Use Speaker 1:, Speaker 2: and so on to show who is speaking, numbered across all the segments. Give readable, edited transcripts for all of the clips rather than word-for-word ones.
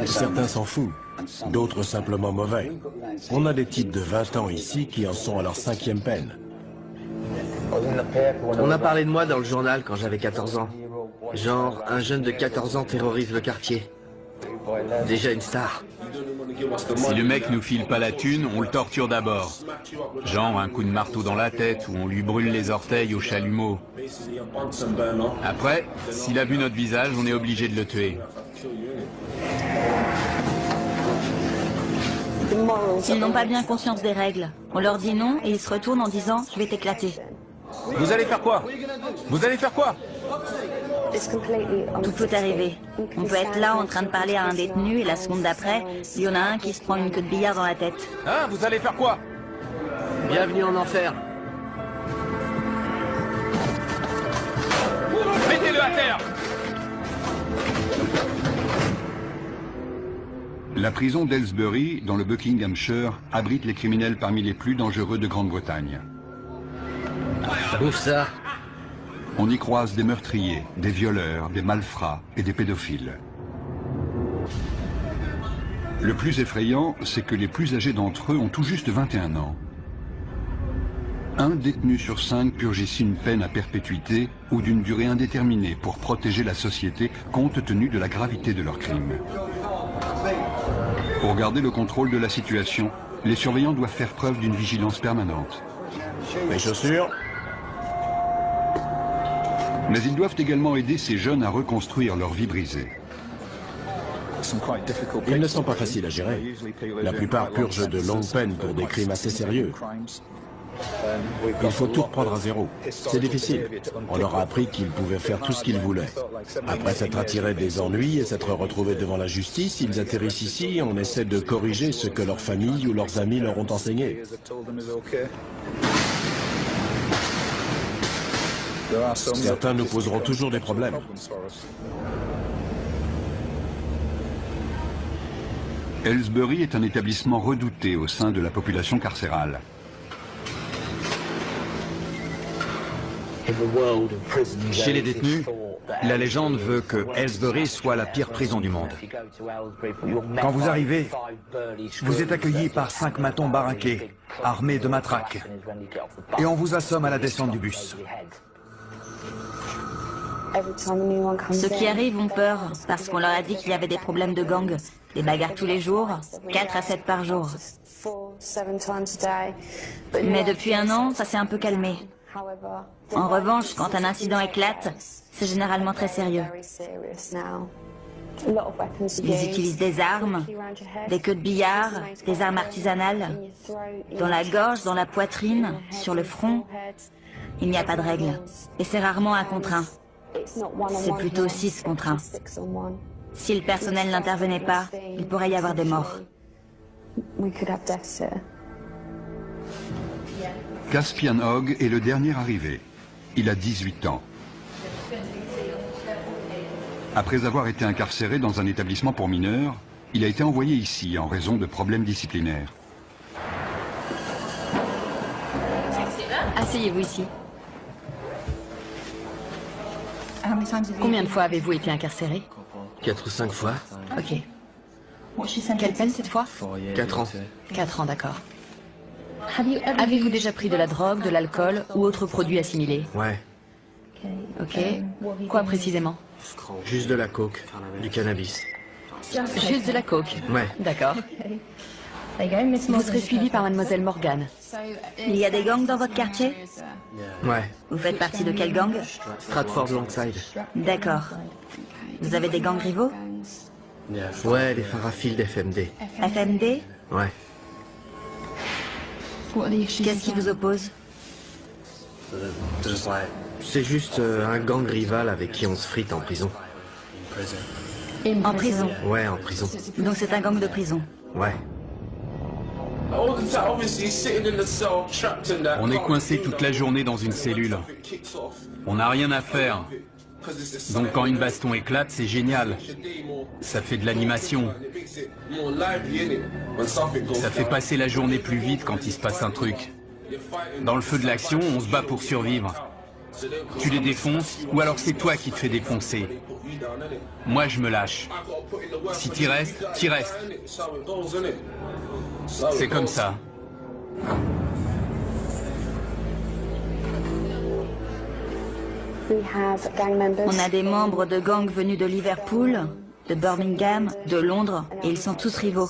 Speaker 1: Certains s'en foutent, d'autres simplement mauvais. On a des types de 20 ans ici qui en sont à leur 5e peine.
Speaker 2: On a parlé de moi dans le journal quand j'avais 14 ans. Genre, un jeune de 14 ans terrorise le quartier. Déjà une star.
Speaker 3: Si le mec nous file pas la thune, on le torture d'abord. Genre un coup de marteau dans la tête ou on lui brûle les orteils au chalumeau. Après, s'il a vu notre visage, on est obligé de le tuer.
Speaker 4: S'ils n'ont pas bien conscience des règles, on leur dit non et ils se retournent en disant « je vais t'éclater ».
Speaker 3: Vous allez faire quoi? Vous allez faire quoi?
Speaker 4: Tout peut arriver. On peut être là en train de parler à un détenu et la seconde d'après, il y en a un qui se prend une queue de billard dans la tête.
Speaker 3: Hein? Vous allez faire quoi?
Speaker 2: Bienvenue en enfer.
Speaker 3: Mettez-le à terre!
Speaker 5: La prison d'Aylesbury, dans le Buckinghamshire, abrite les criminels parmi les plus dangereux de Grande-Bretagne.
Speaker 2: Bouffe ça.
Speaker 5: On y croise des meurtriers, des violeurs, des malfrats et des pédophiles. Le plus effrayant, c'est que les plus âgés d'entre eux ont tout juste 21 ans. Un détenu sur 5 purge ici une peine à perpétuité ou d'une durée indéterminée pour protéger la société compte tenu de la gravité de leurs crimes. Pour garder le contrôle de la situation, les surveillants doivent faire preuve d'une vigilance permanente.
Speaker 1: Les chaussures?
Speaker 5: Mais ils doivent également aider ces jeunes à reconstruire leur vie brisée.
Speaker 1: Ils ne sont pas faciles à gérer. La plupart purgent de longues peines pour des crimes assez sérieux. Il faut tout reprendre à zéro. C'est difficile. On leur a appris qu'ils pouvaient faire tout ce qu'ils voulaient. Après s'être attirés des ennuis et s'être retrouvés devant la justice, ils atterrissent ici et on essaie de corriger ce que leur famille ou leurs amis leur ont enseigné. Certains nous poseront toujours des problèmes.
Speaker 5: Aylesbury est un établissement redouté au sein de la population carcérale.
Speaker 6: Chez les détenus, la légende veut que Aylesbury soit la pire prison du monde. Quand vous arrivez, vous êtes accueilli par 5 matons baraqués, armés de matraques, et on vous assomme à la descente du bus.
Speaker 4: Ceux qui arrivent ont peur parce qu'on leur a dit qu'il y avait des problèmes de gang, des bagarres tous les jours, 4 à 7 par jour. Mais depuis un an, ça s'est un peu calmé. En revanche, quand un incident éclate, c'est généralement très sérieux. Ils utilisent des armes, des queues de billard, des armes artisanales, dans la gorge, dans la poitrine, sur le front. Il n'y a pas de règle. Et c'est rarement 1 contre 1. C'est plutôt 6 contre 1. Si le personnel n'intervenait pas, il pourrait y avoir des morts.
Speaker 5: Caspian Hogg est le dernier arrivé. Il a 18 ans. Après avoir été incarcéré dans un établissement pour mineurs, il a été envoyé ici en raison de problèmes disciplinaires.
Speaker 7: Asseyez-vous ici. Combien de fois avez-vous été incarcéré?
Speaker 2: 4 ou 5 fois.
Speaker 7: Ok. Quelle peine cette fois?
Speaker 2: 4 ans.
Speaker 7: 4 ans, d'accord. Avez-vous déjà pris de la drogue, de l'alcool ou autre produit assimilé?
Speaker 2: Ouais.
Speaker 7: Ok. Quoi précisément?
Speaker 2: Juste de la coke, du cannabis.
Speaker 7: Juste de la coke?
Speaker 2: Ouais.
Speaker 7: D'accord. Vous serez suivi par mademoiselle Morgan.
Speaker 4: Il y a des gangs dans votre quartier?
Speaker 2: Ouais.
Speaker 4: Vous faites partie de quel gang?
Speaker 2: Stratford Longside.
Speaker 4: D'accord. Vous avez des gangs rivaux?
Speaker 2: Ouais, les Farafield FMD.
Speaker 4: FMD?
Speaker 2: Ouais.
Speaker 4: Qu'est-ce qui vous oppose?
Speaker 2: C'est juste un gang rival avec qui on se frite en prison.
Speaker 4: En prison?
Speaker 2: Ouais, en prison.
Speaker 4: Donc c'est un gang de prison?
Speaker 2: Ouais.
Speaker 3: On est coincé toute la journée dans une cellule. On n'a rien à faire. Donc quand une baston éclate, c'est génial. Ça fait de l'animation. Ça fait passer la journée plus vite quand il se passe un truc. Dans le feu de l'action, on se bat pour survivre. Tu les défonces, ou alors c'est toi qui te fais défoncer. Moi, je me lâche. Si t'y restes, t'y restes. C'est comme ça.
Speaker 4: On a des membres de gangs venus de Liverpool, de Birmingham, de Londres, et ils sont tous rivaux.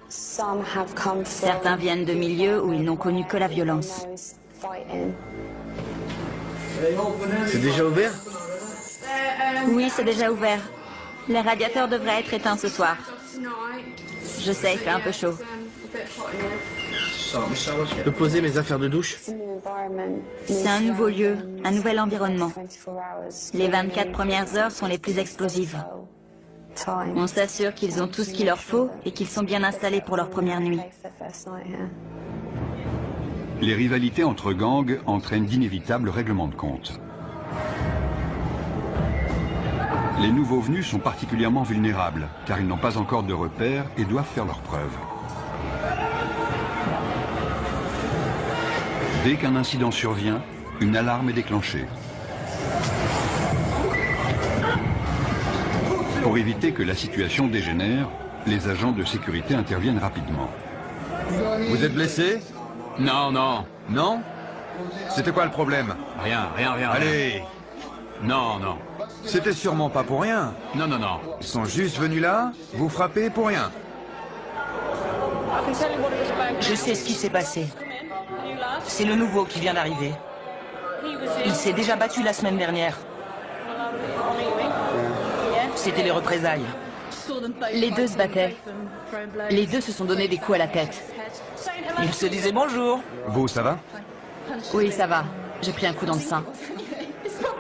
Speaker 4: Certains viennent de milieux où ils n'ont connu que la violence.
Speaker 2: C'est déjà ouvert?
Speaker 4: Oui, c'est déjà ouvert. Les radiateurs devraient être éteints ce soir. Je sais, il fait un peu chaud.
Speaker 2: Je peux poser mes affaires de douche?
Speaker 4: C'est un nouveau lieu, un nouvel environnement. Les 24 premières heures sont les plus explosives. On s'assure qu'ils ont tout ce qu'il leur faut et qu'ils sont bien installés pour leur première nuit.
Speaker 5: Les rivalités entre gangs entraînent d'inévitables règlements de compte. Les nouveaux venus sont particulièrement vulnérables, car ils n'ont pas encore de repères et doivent faire leurs preuves. Dès qu'un incident survient, une alarme est déclenchée. Pour éviter que la situation dégénère, les agents de sécurité interviennent rapidement.
Speaker 6: Vous êtes blessé?
Speaker 3: Non, non.
Speaker 6: Non? C'était quoi le problème?
Speaker 3: Rien.
Speaker 6: Allez!
Speaker 3: Non, non.
Speaker 6: C'était sûrement pas pour rien.
Speaker 3: Non, non, non.
Speaker 6: Ils sont juste venus là, vous frapper pour rien.
Speaker 8: Je sais ce qui s'est passé. C'est le nouveau qui vient d'arriver. Il s'est déjà battu la semaine dernière. C'était les représailles.
Speaker 7: Les deux se battaient. Les deux se sont donné des coups à la tête.
Speaker 8: Ils se disaient bonjour.
Speaker 6: Vous, ça va?
Speaker 7: Oui, ça va. J'ai pris un coup dans le sein.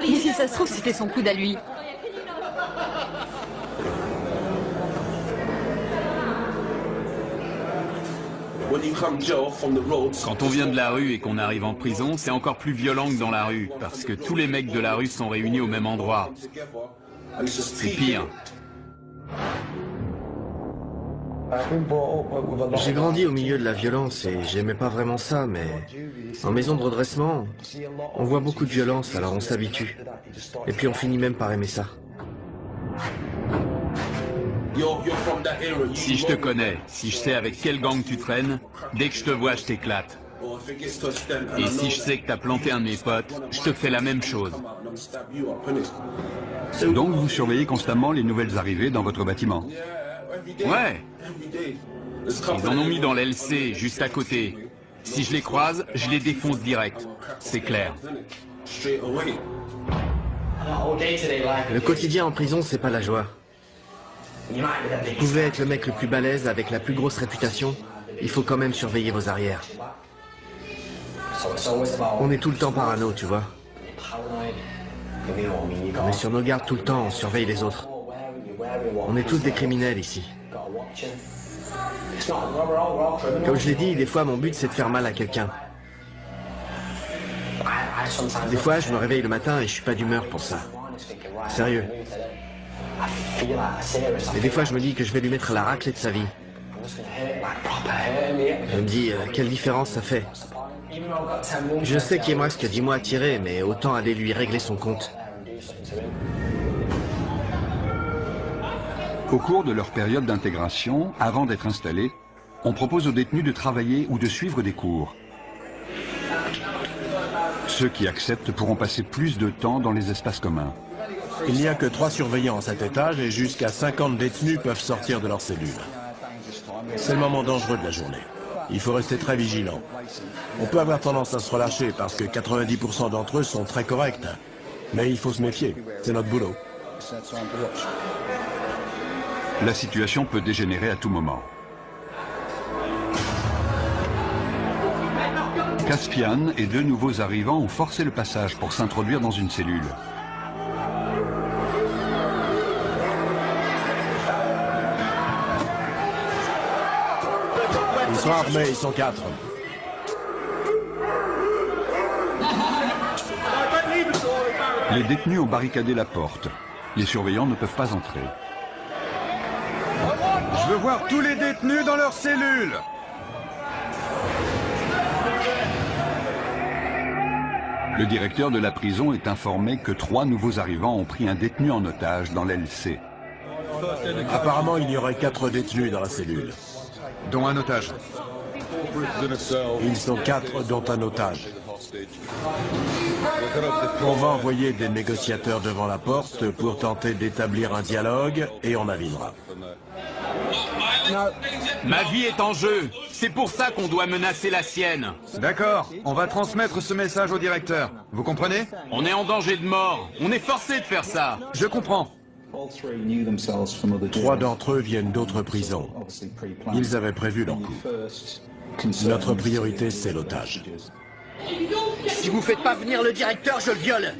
Speaker 7: Et si ça se trouve, c'était son coude à lui.
Speaker 3: Quand on vient de la rue et qu'on arrive en prison, c'est encore plus violent que dans la rue, parce que tous les mecs de la rue sont réunis au même endroit. C'est pire.
Speaker 2: J'ai grandi au milieu de la violence et j'aimais pas vraiment ça, mais en maison de redressement, on voit beaucoup de violence, alors on s'habitue. Et puis on finit même par aimer ça.
Speaker 3: Si je te connais, si je sais avec quel gang tu traînes, dès que je te vois, je t'éclate. Et si je sais que t'as planté un de mes potes, je te fais la même chose.
Speaker 5: Donc vous surveillez constamment les nouvelles arrivées dans votre bâtiment.
Speaker 3: Ouais. Ils en ont mis dans l'LC, juste à côté. Si je les croise, je les défonce direct. C'est clair.
Speaker 2: Le quotidien en prison, c'est pas la joie. Vous pouvez être le mec le plus balèze avec la plus grosse réputation, il faut quand même surveiller vos arrières. On est tout le temps parano, tu vois. On est sur nos gardes tout le temps, on surveille les autres. On est tous des criminels ici. Comme je l'ai dit, des fois mon but c'est de faire mal à quelqu'un. Des fois je me réveille le matin et je suis pas d'humeur pour ça. Sérieux. Et des fois je me dis que je vais lui mettre la raclée de sa vie. Je me dis, quelle différence ça fait. Je sais qu'il me reste que 10 mois à tirer, mais autant aller lui régler son compte.
Speaker 5: Au cours de leur période d'intégration, avant d'être installés, on propose aux détenus de travailler ou de suivre des cours. Ceux qui acceptent pourront passer plus de temps dans les espaces communs.
Speaker 1: Il n'y a que 3 surveillants à cet étage et jusqu'à 50 détenus peuvent sortir de leur cellule. C'est le moment dangereux de la journée. Il faut rester très vigilant. On peut avoir tendance à se relâcher parce que 90% d'entre eux sont très corrects. Mais il faut se méfier, c'est notre boulot.
Speaker 5: La situation peut dégénérer à tout moment. Caspian et 2 nouveaux arrivants ont forcé le passage pour s'introduire dans une cellule.
Speaker 1: Ils sont armés, ils sont 4.
Speaker 5: Les détenus ont barricadé la porte. Les surveillants ne peuvent pas entrer.
Speaker 6: Je veux voir tous les détenus dans leur cellule.
Speaker 5: Le directeur de la prison est informé que 3 nouveaux arrivants ont pris un détenu en otage dans l'aile C.
Speaker 1: Apparemment, il y aurait 4 détenus dans la cellule.
Speaker 6: Dont un otage.
Speaker 1: Ils sont 4, dont un otage. On va envoyer des négociateurs devant la porte pour tenter d'établir un dialogue et on avisera.
Speaker 3: Ma vie est en jeu. C'est pour ça qu'on doit menacer la sienne.
Speaker 6: D'accord, on va transmettre ce message au directeur. Vous comprenez?
Speaker 3: On est en danger de mort. On est forcé de faire ça.
Speaker 6: Je comprends.
Speaker 1: 3 d'entre eux viennent d'autres prisons. Ils avaient prévu leur coup. Notre priorité, c'est l'otage.
Speaker 2: Si vous faites pas venir le directeur, je le viole.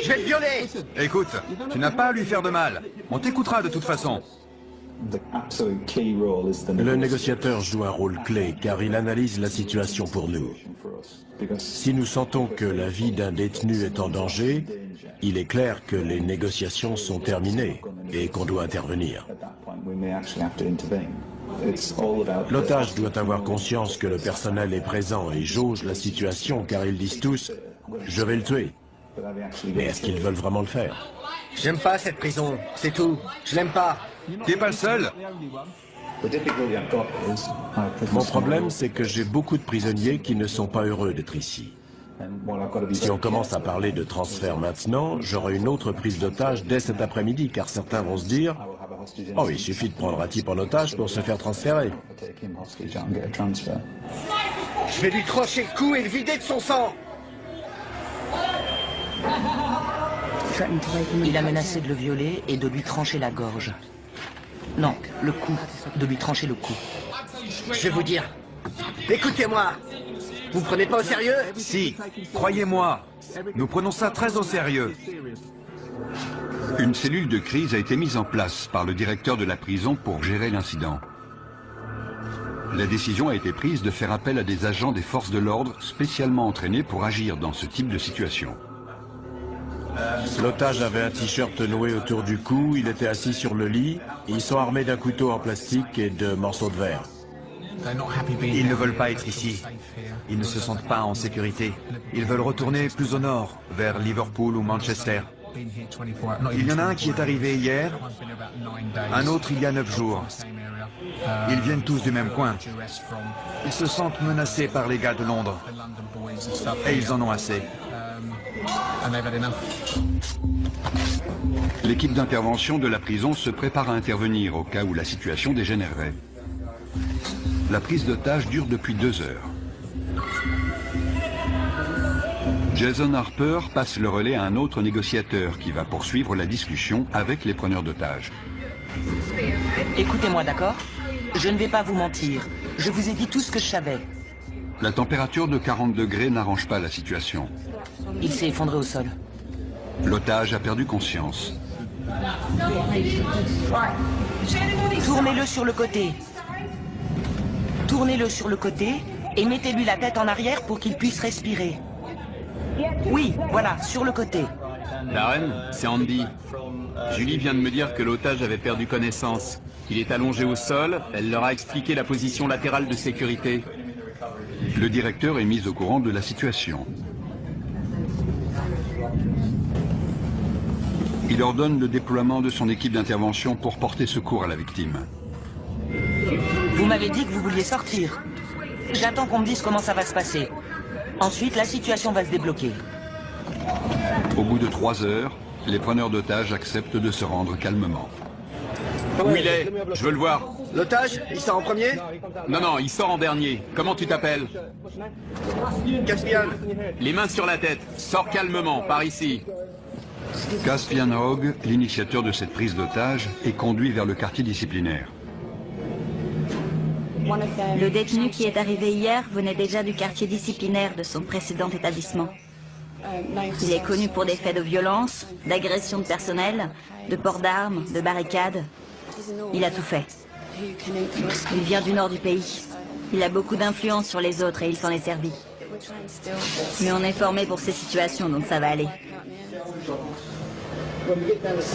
Speaker 2: Je vais le violer.
Speaker 6: Écoute, tu n'as pas à lui faire de mal. On t'écoutera de toute façon.
Speaker 1: Le négociateur joue un rôle clé car il analyse la situation pour nous. Si nous sentons que la vie d'un détenu est en danger, il est clair que les négociations sont terminées et qu'on doit intervenir. L'otage doit avoir conscience que le personnel est présent et jauge la situation car ils disent tous « je vais le tuer ». Mais est-ce qu'ils veulent vraiment le faire?
Speaker 2: J'aime pas cette prison, c'est tout. Je l'aime pas.
Speaker 6: T'es pas le seul?
Speaker 1: Mon problème, c'est que j'ai beaucoup de prisonniers qui ne sont pas heureux d'être ici. Si on commence à parler de transfert maintenant, j'aurai une autre prise d'otage dès cet après-midi, car certains vont se dire « Oh, il suffit de prendre un type en otage pour se faire transférer. »
Speaker 2: Je vais lui trancher le cou et le vider de son sang.
Speaker 8: Il a menacé de le violer et de lui trancher la gorge. Non, le cou. De lui trancher le cou.
Speaker 2: Je vais vous dire. Écoutez-moi. Vous me prenez pas au sérieux?
Speaker 6: Si, croyez-moi. Nous prenons ça très au sérieux.
Speaker 5: Une cellule de crise a été mise en place par le directeur de la prison pour gérer l'incident. La décision a été prise de faire appel à des agents des forces de l'ordre spécialement entraînés pour agir dans ce type de situation.
Speaker 1: L'otage avait un t-shirt noué autour du cou, il était assis sur le lit, ils sont armés d'un couteau en plastique et de morceaux de verre.
Speaker 6: Ils ne veulent pas être ici. Ils ne se sentent pas en sécurité. Ils veulent retourner plus au nord, vers Liverpool ou Manchester. Il y en a un qui est arrivé hier, un autre il y a 9 jours. Ils viennent tous du même coin. Ils se sentent menacés par les gars de Londres. Et ils en ont assez.
Speaker 5: L'équipe d'intervention de la prison se prépare à intervenir au cas où la situation dégénérerait. La prise d'otage dure depuis 2 heures. Jason Harper passe le relais à un autre négociateur qui va poursuivre la discussion avec les preneurs d'otages.
Speaker 8: Écoutez-moi, d'accord? Je ne vais pas vous mentir. Je vous ai dit tout ce que je savais.
Speaker 5: La température de 40 degrés n'arrange pas la situation.
Speaker 8: Il s'est effondré au sol.
Speaker 5: L'otage a perdu conscience.
Speaker 8: Tournez-le sur le côté. Tournez-le sur le côté et mettez-lui la tête en arrière pour qu'il puisse respirer. Oui, voilà, sur le côté.
Speaker 3: Darren, c'est Andy. Julie vient de me dire que l'otage avait perdu connaissance. Il est allongé au sol, elle leur a expliqué la position latérale de sécurité.
Speaker 5: Le directeur est mis au courant de la situation. Il ordonne le déploiement de son équipe d'intervention pour porter secours à la victime.
Speaker 8: Vous m'avez dit que vous vouliez sortir. J'attends qu'on me dise comment ça va se passer. Ensuite, la situation va se débloquer.
Speaker 5: Au bout de 3 heures, les preneurs d'otages acceptent de se rendre calmement.
Speaker 3: Où il est? Je veux le voir.
Speaker 2: L'otage, il sort en premier?
Speaker 3: Non, non, il sort en dernier. Comment tu t'appelles?
Speaker 2: Caspian.
Speaker 3: Les mains sur la tête. Sors calmement, par ici.
Speaker 5: Caspian Hogg, l'initiateur de cette prise d'otage, est conduit vers le quartier disciplinaire.
Speaker 4: Le détenu qui est arrivé hier venait déjà du quartier disciplinaire de son précédent établissement. Il est connu pour des faits de violence, d'agression de personnel, de port d'armes, de barricades. Il a tout fait. Il vient du nord du pays. Il a beaucoup d'influence sur les autres et il s'en est servi. Mais on est formé pour ces situations, donc ça va aller.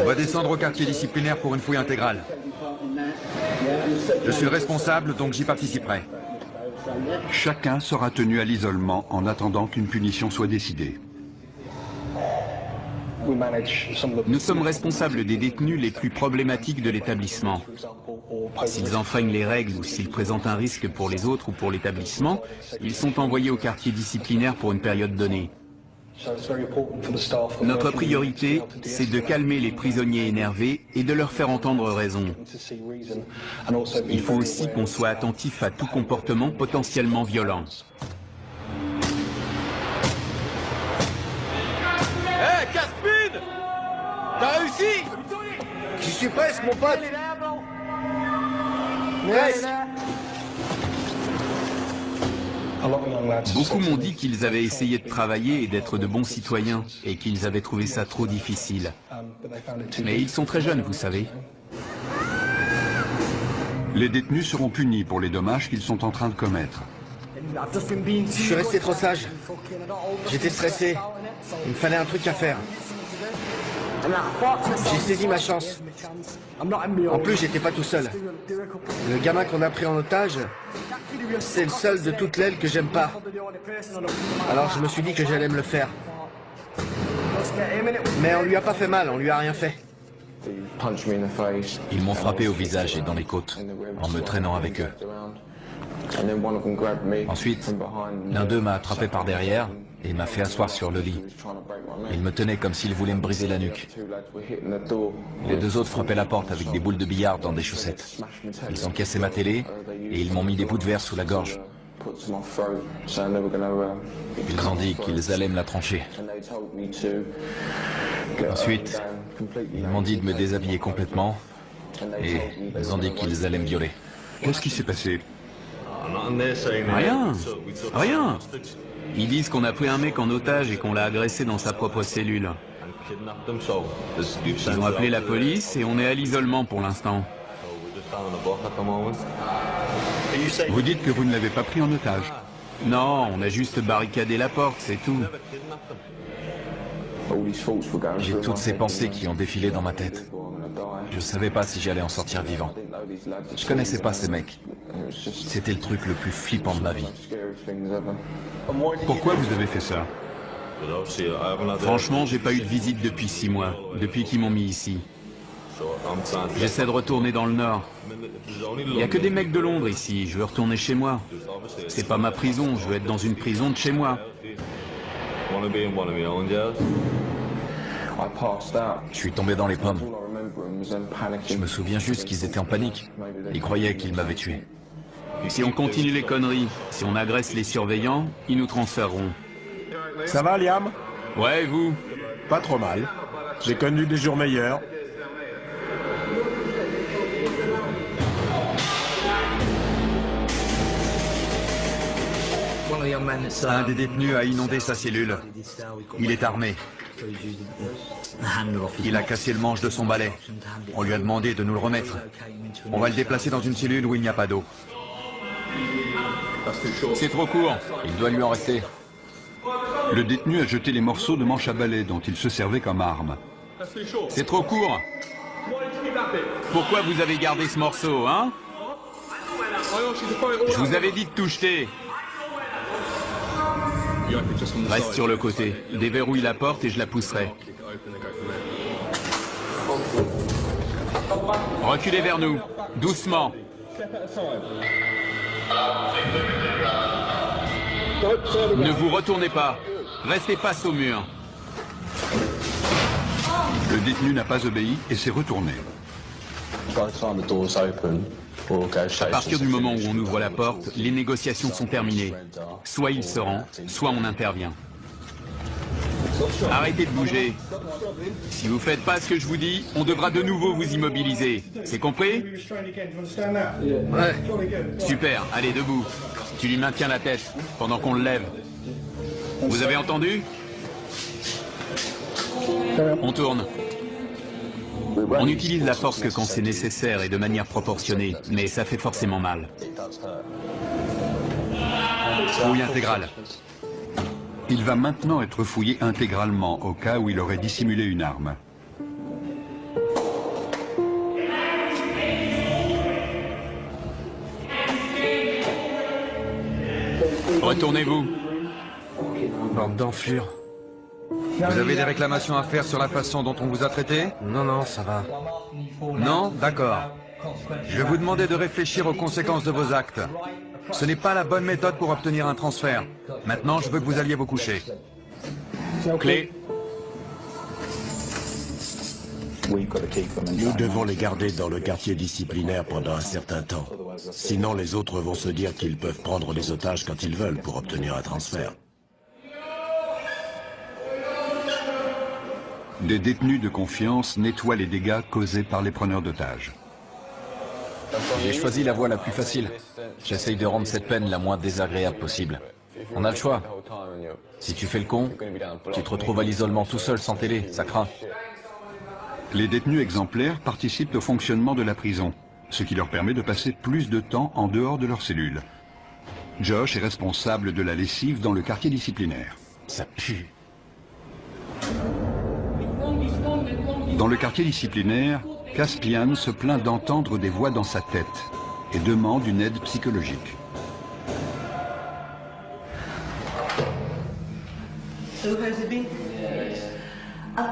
Speaker 6: On va descendre au quartier disciplinaire pour une fouille intégrale. Je suis le responsable, donc j'y participerai.
Speaker 5: Chacun sera tenu à l'isolement en attendant qu'une punition soit décidée.
Speaker 3: Nous sommes responsables des détenus les plus problématiques de l'établissement. S'ils enfreignent les règles ou s'ils présentent un risque pour les autres ou pour l'établissement, ils sont envoyés au quartier disciplinaire pour une période donnée. Notre priorité, c'est de calmer les prisonniers énervés et de leur faire entendre raison. Il faut aussi qu'on soit attentif à tout comportement potentiellement violent.
Speaker 9: Hé, Caspid! T'as réussi?
Speaker 2: J'y suis presque, mon pote. Presque.
Speaker 3: Beaucoup m'ont dit qu'ils avaient essayé de travailler et d'être de bons citoyens, et qu'ils avaient trouvé ça trop difficile. Mais ils sont très jeunes, vous savez.
Speaker 5: Les détenus seront punis pour les dommages qu'ils sont en train de commettre.
Speaker 2: Je suis resté trop sage. J'étais stressé. Il me fallait un truc à faire. J'ai saisi ma chance. En plus, j'étais pas tout seul. Le gamin qu'on a pris en otage, c'est le seul de toute l'aile que j'aime pas. Alors je me suis dit que j'allais me le faire. Mais on lui a pas fait mal, on lui a rien fait.
Speaker 6: Ils m'ont frappé au visage et dans les côtes, en me traînant avec eux. Ensuite, l'un d'eux m'a attrapé par derrière et m'a fait asseoir sur le lit. Il me tenait comme s'il voulait me briser la nuque. Les deux autres frappaient la porte avec des boules de billard dans des chaussettes. Ils ont cassé ma télé et ils m'ont mis des bouts de verre sous la gorge. Ils ont dit qu'ils allaient me la trancher. Ensuite, ils m'ont dit de me déshabiller complètement et ils ont dit qu'ils allaient me violer.
Speaker 5: Qu'est-ce qui s'est passé?
Speaker 3: Rien, rien. Ils disent qu'on a pris un mec en otage et qu'on l'a agressé dans sa propre cellule. Ils ont appelé la police et on est à l'isolement pour l'instant.
Speaker 5: Vous dites que vous ne l'avez pas pris en otage?
Speaker 3: Non, on a juste barricadé la porte, c'est tout.
Speaker 6: J'ai toutes ces pensées qui ont défilé dans ma tête. Je savais pas si j'allais en sortir vivant. Je connaissais pas ces mecs. C'était le truc le plus flippant de ma vie.
Speaker 5: Pourquoi vous avez fait ça?
Speaker 3: Franchement, j'ai pas eu de visite depuis 6 mois, depuis qu'ils m'ont mis ici. J'essaie de retourner dans le Nord. Il n'y a que des mecs de Londres ici, je veux retourner chez moi. C'est pas ma prison, je veux être dans une prison de chez moi.
Speaker 6: Je suis tombé dans les pommes. Je me souviens juste qu'ils étaient en panique. Ils croyaient qu'ils m'avaient tué.
Speaker 3: Si on continue les conneries, si on agresse les surveillants, ils nous transféreront.
Speaker 1: Ça va, Liam?
Speaker 3: Ouais, et vous?
Speaker 1: Pas trop mal. J'ai connu des jours meilleurs.
Speaker 6: Un des détenus a inondé sa cellule. Il est armé. Il a cassé le manche de son balai. On lui a demandé de nous le remettre. On va le déplacer dans une cellule où il n'y a pas d'eau.
Speaker 3: C'est trop court.
Speaker 6: Il doit lui en rester.
Speaker 5: Le détenu a jeté les morceaux de manche à balai dont il se servait comme arme.
Speaker 3: C'est trop court. Pourquoi vous avez gardé ce morceau, hein? Je vous avais dit de tout jeter. Reste sur le côté. Déverrouille la porte et je la pousserai. Reculez vers nous. Doucement. Ne vous retournez pas. Restez face au mur.
Speaker 5: Le détenu n'a pas obéi et s'est retourné.
Speaker 3: À partir du moment où on ouvre la porte, les négociations sont terminées. Soit il se rend, soit on intervient. Arrêtez de bouger. Si vous faites pas ce que je vous dis, on devra de nouveau vous immobiliser. C'est compris?
Speaker 2: Ouais.
Speaker 3: Super, allez debout. Tu lui maintiens la tête pendant qu'on le lève. Vous avez entendu? On tourne. On utilise la force que quand c'est nécessaire et de manière proportionnée, mais ça fait forcément mal.
Speaker 6: Fouille intégrale.
Speaker 5: Il va maintenant être fouillé intégralement au cas où il aurait dissimulé une arme.
Speaker 3: Retournez-vous.
Speaker 2: Bande d'enflures.
Speaker 6: Vous avez des réclamations à faire sur la façon dont on vous a traité?
Speaker 2: Non, non, ça va.
Speaker 6: Non? D'accord. Je vais vous demander de réfléchir aux conséquences de vos actes. Ce n'est pas la bonne méthode pour obtenir un transfert. Maintenant, je veux que vous alliez vous coucher.
Speaker 3: Clé.
Speaker 1: Nous devons les garder dans le quartier disciplinaire pendant un certain temps. Sinon, les autres vont se dire qu'ils peuvent prendre des otages quand ils veulent pour obtenir un transfert.
Speaker 5: Des détenus de confiance nettoient les dégâts causés par les preneurs d'otages.
Speaker 10: J'ai choisi la voie la plus facile. J'essaye de rendre cette peine la moins désagréable possible. On a le choix. Si tu fais le con, tu te retrouves à l'isolement tout seul sans télé, ça craint.
Speaker 5: Les détenus exemplaires participent au fonctionnement de la prison, ce qui leur permet de passer plus de temps en dehors de leur cellule. Josh est responsable de la lessive dans le quartier disciplinaire.
Speaker 1: Ça pue.
Speaker 5: Dans le quartier disciplinaire, Caspian se plaint d'entendre des voix dans sa tête et demande une aide psychologique.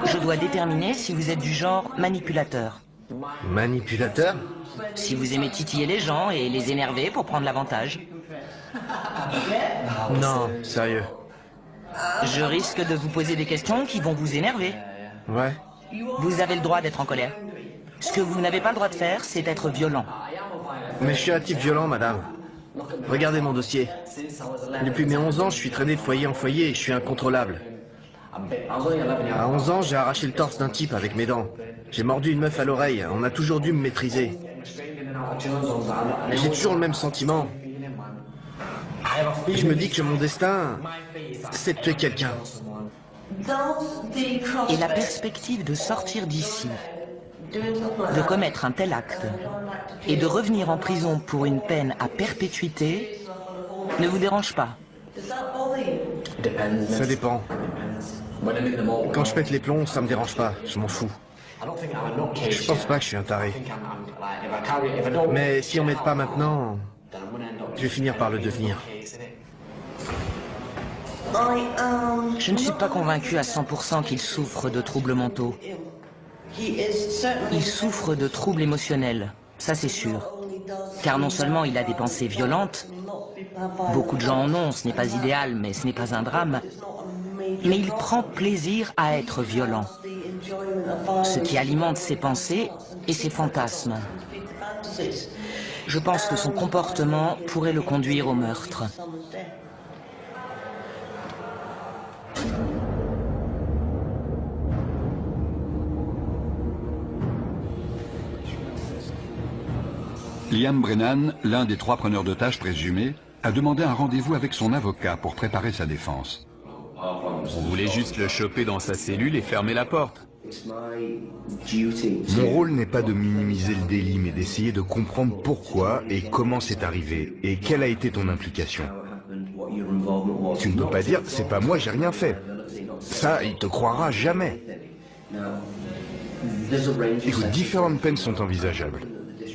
Speaker 8: Je dois déterminer si vous êtes du genre manipulateur.
Speaker 2: Manipulateur?
Speaker 8: Si vous aimez titiller les gens et les énerver pour prendre l'avantage.
Speaker 2: Non, sérieux.
Speaker 8: Je risque de vous poser des questions qui vont vous énerver.
Speaker 2: Ouais.
Speaker 8: Vous avez le droit d'être en colère. Ce que vous n'avez pas le droit de faire, c'est être violent.
Speaker 2: Mais je suis un type violent, madame. Regardez mon dossier. Depuis mes 11 ans, je suis traîné de foyer en foyer et je suis incontrôlable. À 11 ans, j'ai arraché le torse d'un type avec mes dents. J'ai mordu une meuf à l'oreille. On a toujours dû me maîtriser. J'ai toujours le même sentiment. Je me dis que mon destin, c'est de tuer quelqu'un.
Speaker 8: Et la perspective de sortir d'ici, de commettre un tel acte, et de revenir en prison pour une peine à perpétuité, ne vous dérange pas?
Speaker 2: Ça dépend. Quand je pète les plombs, ça me dérange pas, je m'en fous. Je pense pas que je suis un taré. Mais si on m'aide pas maintenant, je vais finir par le devenir.
Speaker 8: Je ne suis pas convaincu à 100% qu'il souffre de troubles mentaux. Il souffre de troubles émotionnels, ça c'est sûr. Car non seulement il a des pensées violentes, beaucoup de gens en ont, ce n'est pas idéal, mais ce n'est pas un drame, mais il prend plaisir à être violent, ce qui alimente ses pensées et ses fantasmes. Je pense que son comportement pourrait le conduire au meurtre.
Speaker 5: Liam Brennan, l'un des 3 preneurs d'otages présumés, a demandé un rendez-vous avec son avocat pour préparer sa défense.
Speaker 3: Vous voulez juste le choper dans sa cellule et fermer la porte.
Speaker 11: Mon rôle n'est pas de minimiser le délit, mais d'essayer de comprendre pourquoi et comment c'est arrivé, et quelle a été ton implication. Tu ne peux pas dire, c'est pas moi, j'ai rien fait. Ça, il te croira jamais. Écoute, différentes peines sont envisageables.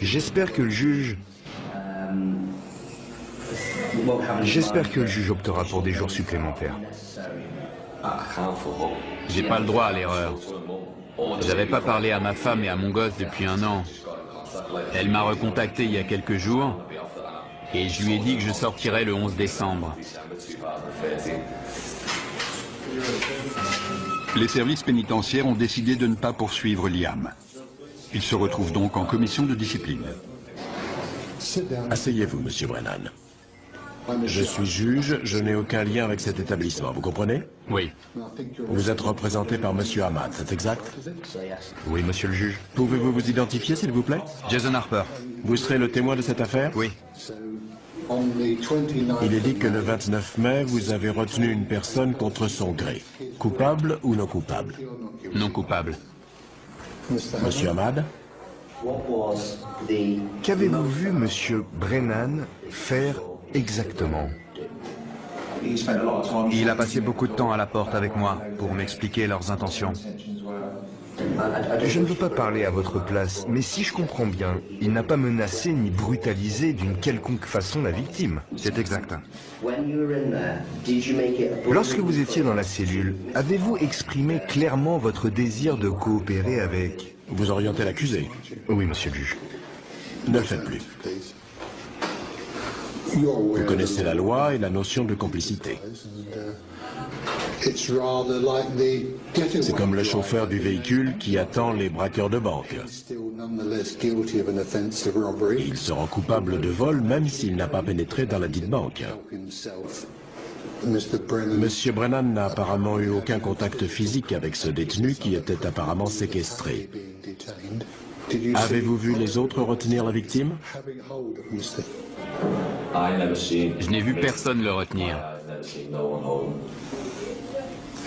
Speaker 11: J'espère que le juge optera pour des jours supplémentaires.
Speaker 3: J'ai pas le droit à l'erreur. J'avais pas parlé à ma femme et à mon gosse depuis 1 an. Elle m'a recontacté il y a quelques jours et je lui ai dit que je sortirais le 11 décembre.
Speaker 5: Les services pénitentiaires ont décidé de ne pas poursuivre Liam. Il se retrouve donc en commission de discipline.
Speaker 1: Asseyez-vous, monsieur Brennan. Je suis juge, je n'ai aucun lien avec cet établissement, vous comprenez?
Speaker 3: Oui.
Speaker 1: Vous êtes représenté par monsieur Ahmad, c'est exact?
Speaker 6: Oui, monsieur le juge.
Speaker 1: Pouvez-vous vous identifier, s'il vous plaît?
Speaker 6: Jason Harper.
Speaker 1: Vous serez le témoin de cette affaire?
Speaker 6: Oui.
Speaker 1: Il est dit que le 29 mai, vous avez retenu une personne contre son gré. Coupable ou non coupable?
Speaker 3: Non coupable.
Speaker 1: Monsieur Ahmad?
Speaker 11: Qu'avez-vous vu monsieur Brennan faire exactement?
Speaker 6: Il a passé beaucoup de temps à la porte avec moi pour m'expliquer leurs intentions.
Speaker 11: Je ne veux pas parler à votre place, mais si je comprends bien, il n'a pas menacé ni brutalisé d'une quelconque façon la victime.
Speaker 6: C'est exact.
Speaker 11: Lorsque vous étiez dans la cellule, avez-vous exprimé clairement votre désir de coopérer avec...
Speaker 1: Vous orientez l'accusé.
Speaker 11: Oui, monsieur le juge.
Speaker 1: Ne le faites plus. Vous connaissez la loi et la notion de complicité. C'est comme le chauffeur du véhicule qui attend les braqueurs de banque. Il se rend coupable de vol même s'il n'a pas pénétré dans la dite banque. Monsieur Brennan n'a apparemment eu aucun contact physique avec ce détenu qui était apparemment séquestré. Avez-vous vu les autres retenir la victime?
Speaker 3: Je n'ai vu personne le retenir.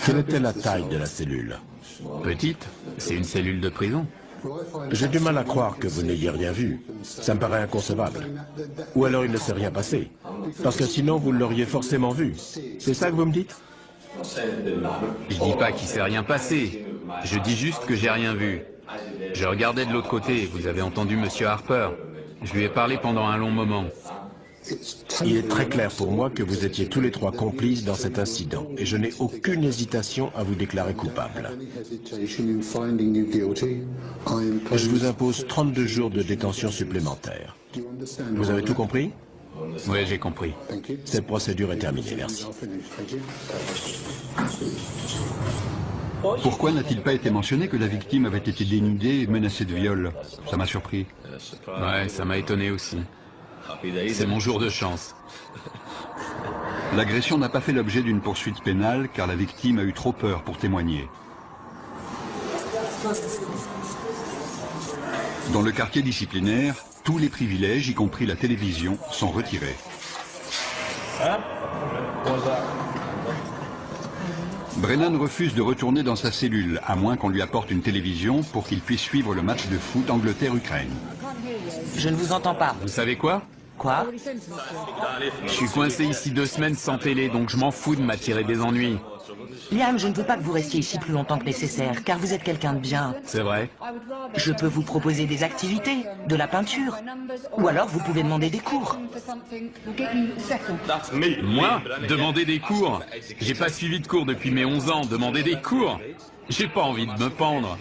Speaker 1: Quelle était la taille de la cellule?
Speaker 3: Petite, c'est une cellule de prison.
Speaker 1: J'ai du mal à croire que vous n'ayez rien vu. Ça me paraît inconcevable. Ou alors il ne s'est rien passé. Parce que sinon vous l'auriez forcément vu. C'est ça que vous me dites?
Speaker 3: Je dis pas qu'il s'est rien passé. Je dis juste que j'ai rien vu. Je regardais de l'autre côté, vous avez entendu Monsieur Harper. Je lui ai parlé pendant un long moment.
Speaker 1: Il est très clair pour moi que vous étiez tous les trois complices dans cet incident, et je n'ai aucune hésitation à vous déclarer coupable. Je vous impose 32 jours de détention supplémentaire. Vous avez tout compris?
Speaker 3: Oui, j'ai compris.
Speaker 1: Cette procédure est terminée, merci.
Speaker 5: Pourquoi n'a-t-il pas été mentionné que la victime avait été dénudée et menacée de viol? Ça m'a surpris.
Speaker 3: Ouais, ça m'a étonné aussi. C'est mon jour de chance.
Speaker 5: L'agression n'a pas fait l'objet d'une poursuite pénale car la victime a eu trop peur pour témoigner. Dans le quartier disciplinaire, tous les privilèges, y compris la télévision, sont retirés. Brennan refuse de retourner dans sa cellule, à moins qu'on lui apporte une télévision pour qu'il puisse suivre le match de foot Angleterre-Ukraine.
Speaker 8: Je ne vous entends pas.
Speaker 3: Vous savez quoi?
Speaker 8: Quoi?
Speaker 3: Je suis coincé ici 2 semaines sans télé, donc je m'en fous de m'attirer des ennuis.
Speaker 8: Liam, je ne veux pas que vous restiez ici plus longtemps que nécessaire, car vous êtes quelqu'un de bien.
Speaker 3: C'est vrai?
Speaker 8: Je peux vous proposer des activités, de la peinture, ou alors vous pouvez demander des cours.
Speaker 3: Moi? Demander des cours? J'ai pas suivi de cours depuis mes 11 ans, demander des cours? J'ai pas envie de me pendre.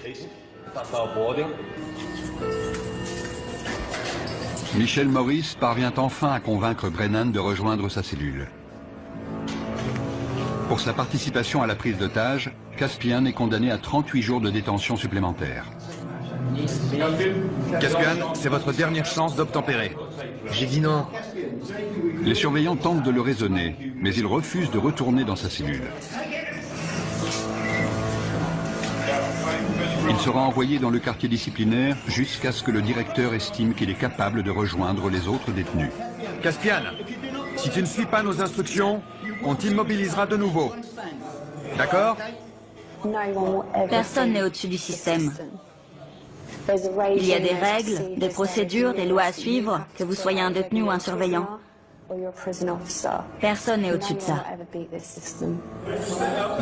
Speaker 5: Michel Morris parvient enfin à convaincre Brennan de rejoindre sa cellule. Pour sa participation à la prise d'otage, Caspian est condamné à 38 jours de détention supplémentaire.
Speaker 6: Caspian, c'est votre dernière chance d'obtempérer.
Speaker 2: J'ai dit non.
Speaker 5: Les surveillants tentent de le raisonner, mais il refuse de retourner dans sa cellule. Il sera envoyé dans le quartier disciplinaire jusqu'à ce que le directeur estime qu'il est capable de rejoindre les autres détenus.
Speaker 6: Caspian, si tu ne suis pas nos instructions, on t'immobilisera de nouveau. D'accord?
Speaker 4: Personne n'est au-dessus du système. Il y a des règles, des procédures, des lois à suivre, que vous soyez un détenu ou un surveillant. Personne n'est au-dessus de ça.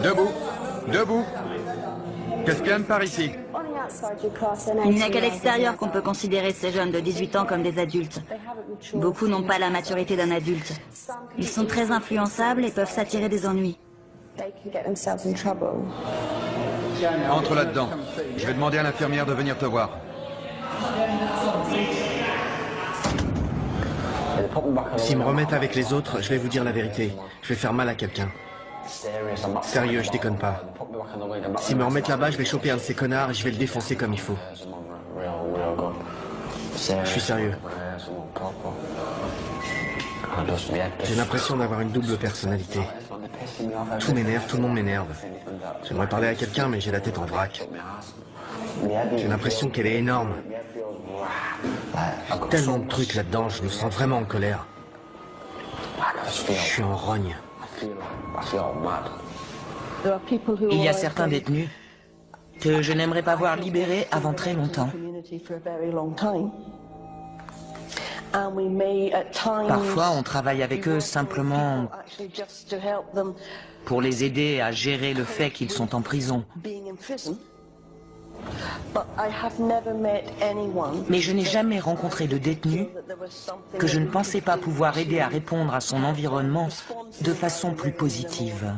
Speaker 6: Debout. Debout. Caspian, par ici.
Speaker 4: Il n'y a qu'à l'extérieur qu'on peut considérer ces jeunes de 18 ans comme des adultes. Beaucoup n'ont pas la maturité d'un adulte. Ils sont très influençables et peuvent s'attirer des ennuis.
Speaker 6: Entre là-dedans. Je vais demander à l'infirmière de venir te voir.
Speaker 2: S'ils me remettent avec les autres, je vais vous dire la vérité. Je vais faire mal à quelqu'un. Sérieux, je déconne pas. S'ils me remettent là-bas, je vais choper un de ces connards et je vais le défoncer comme il faut. Je suis sérieux. J'ai l'impression d'avoir une double personnalité. Tout m'énerve, tout le monde m'énerve. J'aimerais parler à quelqu'un, mais j'ai la tête en vrac. J'ai l'impression qu'elle est énorme. Tellement de trucs là-dedans, je me sens vraiment en colère. Je suis en rogne.
Speaker 8: Il y a certains détenus que je n'aimerais pas voir libérés avant très longtemps. Parfois, on travaille avec eux simplement pour les aider à gérer le fait qu'ils sont en prison. Mais je n'ai jamais rencontré de détenu que je ne pensais pas pouvoir aider à répondre à son environnement de façon plus positive.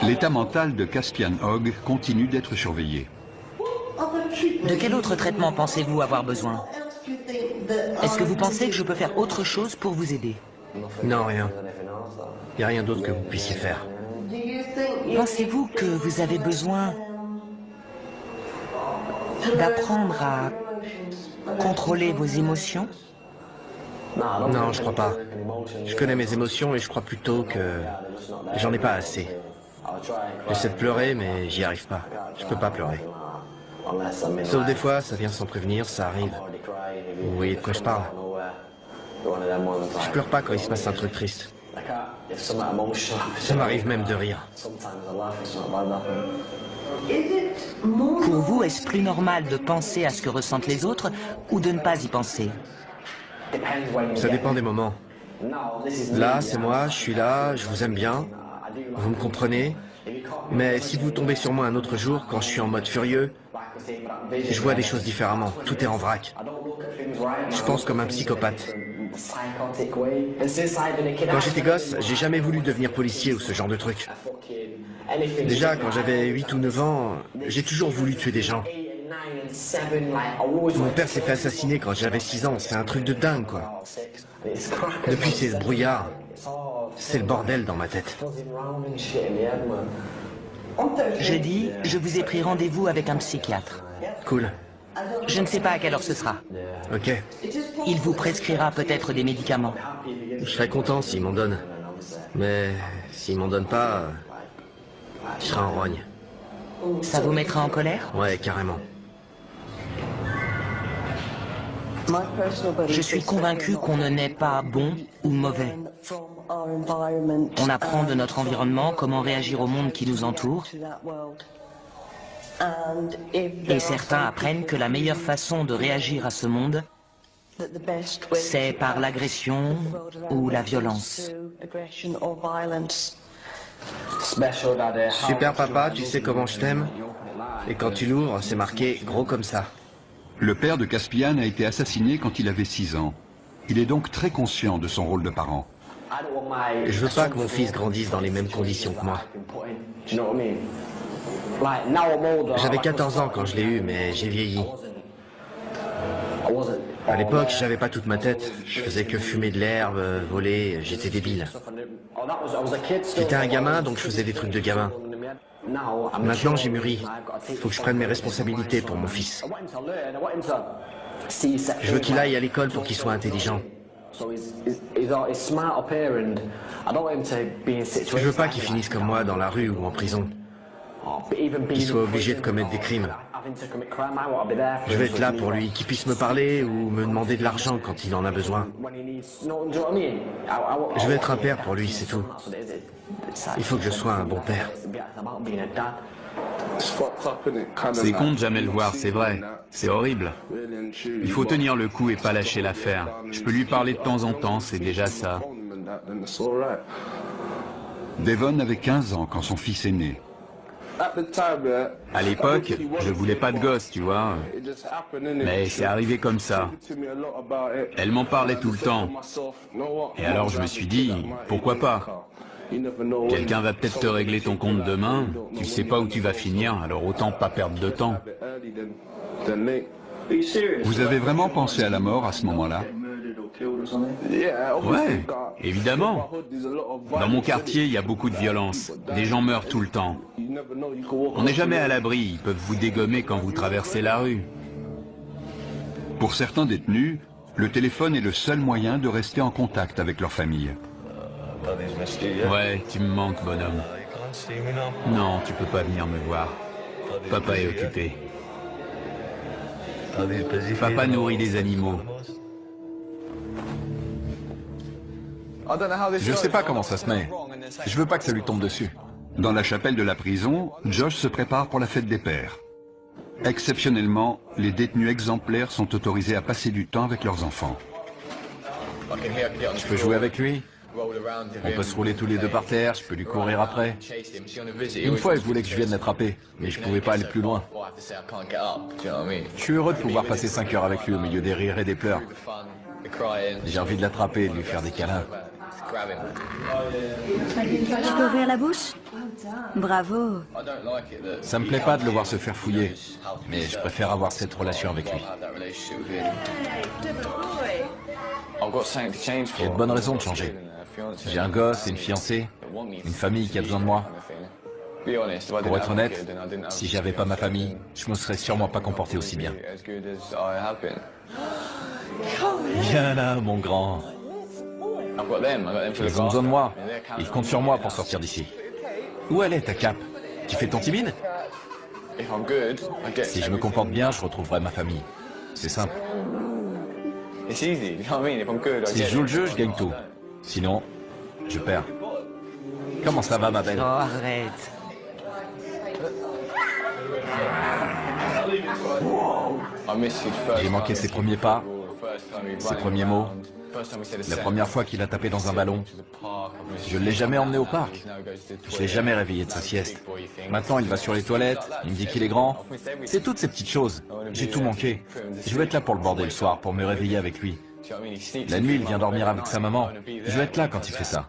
Speaker 5: L'état mental de Caspian Hogg continue d'être surveillé.
Speaker 8: De quel autre traitement pensez-vous avoir besoin? Est-ce que vous pensez que je peux faire autre chose pour vous aider?
Speaker 2: Non, rien. Il n'y a rien d'autre que vous puissiez faire.
Speaker 8: Pensez-vous que vous avez besoin d'apprendre à contrôler vos émotions?
Speaker 2: Non, je crois pas. Je connais mes émotions et je crois plutôt que j'en ai pas assez. J'essaie de pleurer, mais j'y arrive pas. Je peux pas pleurer. Sauf des fois, ça vient sans prévenir, ça arrive. Vous voyez de quoi je parle? Je pleure pas quand il se passe un truc triste. Ça m'arrive même de rire.
Speaker 8: Pour vous, est-ce plus normal de penser à ce que ressentent les autres ou de ne pas y penser?
Speaker 2: Ça dépend des moments. Là, c'est moi, je suis là, je vous aime bien. Vous me comprenez? Mais si vous tombez sur moi un autre jour, quand je suis en mode furieux, je vois des choses différemment. Tout est en vrac. Je pense comme un psychopathe. Quand j'étais gosse, j'ai jamais voulu devenir policier ou ce genre de truc. Déjà, quand j'avais 8 ou 9 ans, j'ai toujours voulu tuer des gens. Mon père s'est fait assassiner quand j'avais 6 ans. C'est un truc de dingue, quoi. Depuis, c'est ce brouillard. C'est le bordel dans ma tête.
Speaker 8: Jeudi, je vous ai pris rendez-vous avec un psychiatre.
Speaker 2: Cool.
Speaker 8: Je ne sais pas à quelle heure ce sera.
Speaker 2: Ok.
Speaker 8: Il vous prescrira peut-être des médicaments.
Speaker 2: Je serais content s'il m'en donne. Mais s'il m'en donne pas, je serai en rogne.
Speaker 8: Ça vous mettra en colère?
Speaker 2: Ouais, carrément.
Speaker 8: Je suis convaincu qu'on ne naît pas bon ou mauvais. On apprend de notre environnement comment réagir au monde qui nous entoure. Et certains apprennent que la meilleure façon de réagir à ce monde, c'est par l'agression ou la violence.
Speaker 2: Super papa, tu sais comment je t'aime? Et quand tu l'ouvres, c'est marqué gros comme ça.
Speaker 5: Le père de Caspian a été assassiné quand il avait 6 ans. Il est donc très conscient de son rôle de parent.
Speaker 2: Je veux pas que mon fils grandisse dans les mêmes conditions que moi. J'avais 14 ans quand je l'ai eu, mais j'ai vieilli. À l'époque, j'avais pas toute ma tête. Je faisais que fumer de l'herbe, voler, j'étais débile. J'étais un gamin, donc je faisais des trucs de gamin. Maintenant, j'ai mûri. Il faut que je prenne mes responsabilités pour mon fils. Je veux qu'il aille à l'école pour qu'il soit intelligent. Je veux pas qu'il finisse comme moi dans la rue ou en prison. Qu'il soit obligé de commettre des crimes. Je vais être là pour lui, qu'il puisse me parler ou me demander de l'argent quand il en a besoin. Je vais être un père pour lui, c'est tout. Il faut que je sois un bon père.
Speaker 3: C'est con de jamais le voir, c'est vrai. C'est horrible. Il faut tenir le coup et pas lâcher l'affaire. Je peux lui parler de temps en temps, c'est déjà ça.
Speaker 5: Devon avait 15 ans quand son fils est né.
Speaker 3: À l'époque, je voulais pas de gosse, tu vois. Mais c'est arrivé comme ça. Elle m'en parlait tout le temps. Et alors je me suis dit, pourquoi pas? Quelqu'un va peut-être te régler ton compte demain, tu sais pas où tu vas finir, alors autant pas perdre de temps.
Speaker 5: Vous avez vraiment pensé à la mort à ce moment-là?
Speaker 3: Ouais, évidemment. Dans mon quartier, il y a beaucoup de violence. Des gens meurent tout le temps. On n'est jamais à l'abri, ils peuvent vous dégommer quand vous traversez la rue.
Speaker 5: Pour certains détenus, le téléphone est le seul moyen de rester en contact avec leur famille.
Speaker 3: Ouais, tu me manques, bonhomme. Non, tu peux pas venir me voir. Papa est occupé. Papa nourrit des animaux.
Speaker 10: Je sais pas comment ça se met. Je veux pas que ça lui tombe dessus.
Speaker 5: Dans la chapelle de la prison, Josh se prépare pour la fête des pères. Exceptionnellement, les détenus exemplaires sont autorisés à passer du temps avec leurs enfants.
Speaker 10: Je peux jouer avec lui? On peut se rouler tous les deux par terre, je peux lui courir après. Une fois, il voulait que je vienne l'attraper, mais je pouvais pas aller plus loin. Je suis heureux de pouvoir passer 5 heures avec lui au milieu des rires et des pleurs. J'ai envie de l'attraper et de lui faire des câlins.
Speaker 4: Tu peux ouvrir la bouche? Bravo.
Speaker 10: Ça me plaît pas de le voir se faire fouiller, mais je préfère avoir cette relation avec lui. J'ai de bonnes raisons de changer. J'ai un gosse et une fiancée, une famille qui a besoin de moi. Pour être honnête, si j'avais pas ma famille, je me serais sûrement pas comporté aussi bien. Viens là, mon grand. Ils ont besoin de moi. Ils comptent sur moi pour sortir d'ici. Où elle est, ta cape? Tu fais ton timide? Si je me comporte bien, je retrouverai ma famille. C'est simple. Si je joue le jeu, je gagne tout. Sinon, je perds. Comment ça va, ma belle?
Speaker 8: Oh, arrête.
Speaker 10: J'ai manqué ses premiers pas, ses premiers mots. La première fois qu'il a tapé dans un ballon, je ne l'ai jamais emmené au parc. Je ne l'ai jamais réveillé de sa sieste. Maintenant, il va sur les toilettes, il me dit qu'il est grand. C'est toutes ces petites choses. J'ai tout manqué. Je veux être là pour le border le soir, pour me réveiller avec lui. La nuit, il vient dormir avec sa maman. Je veux être là quand il fait ça.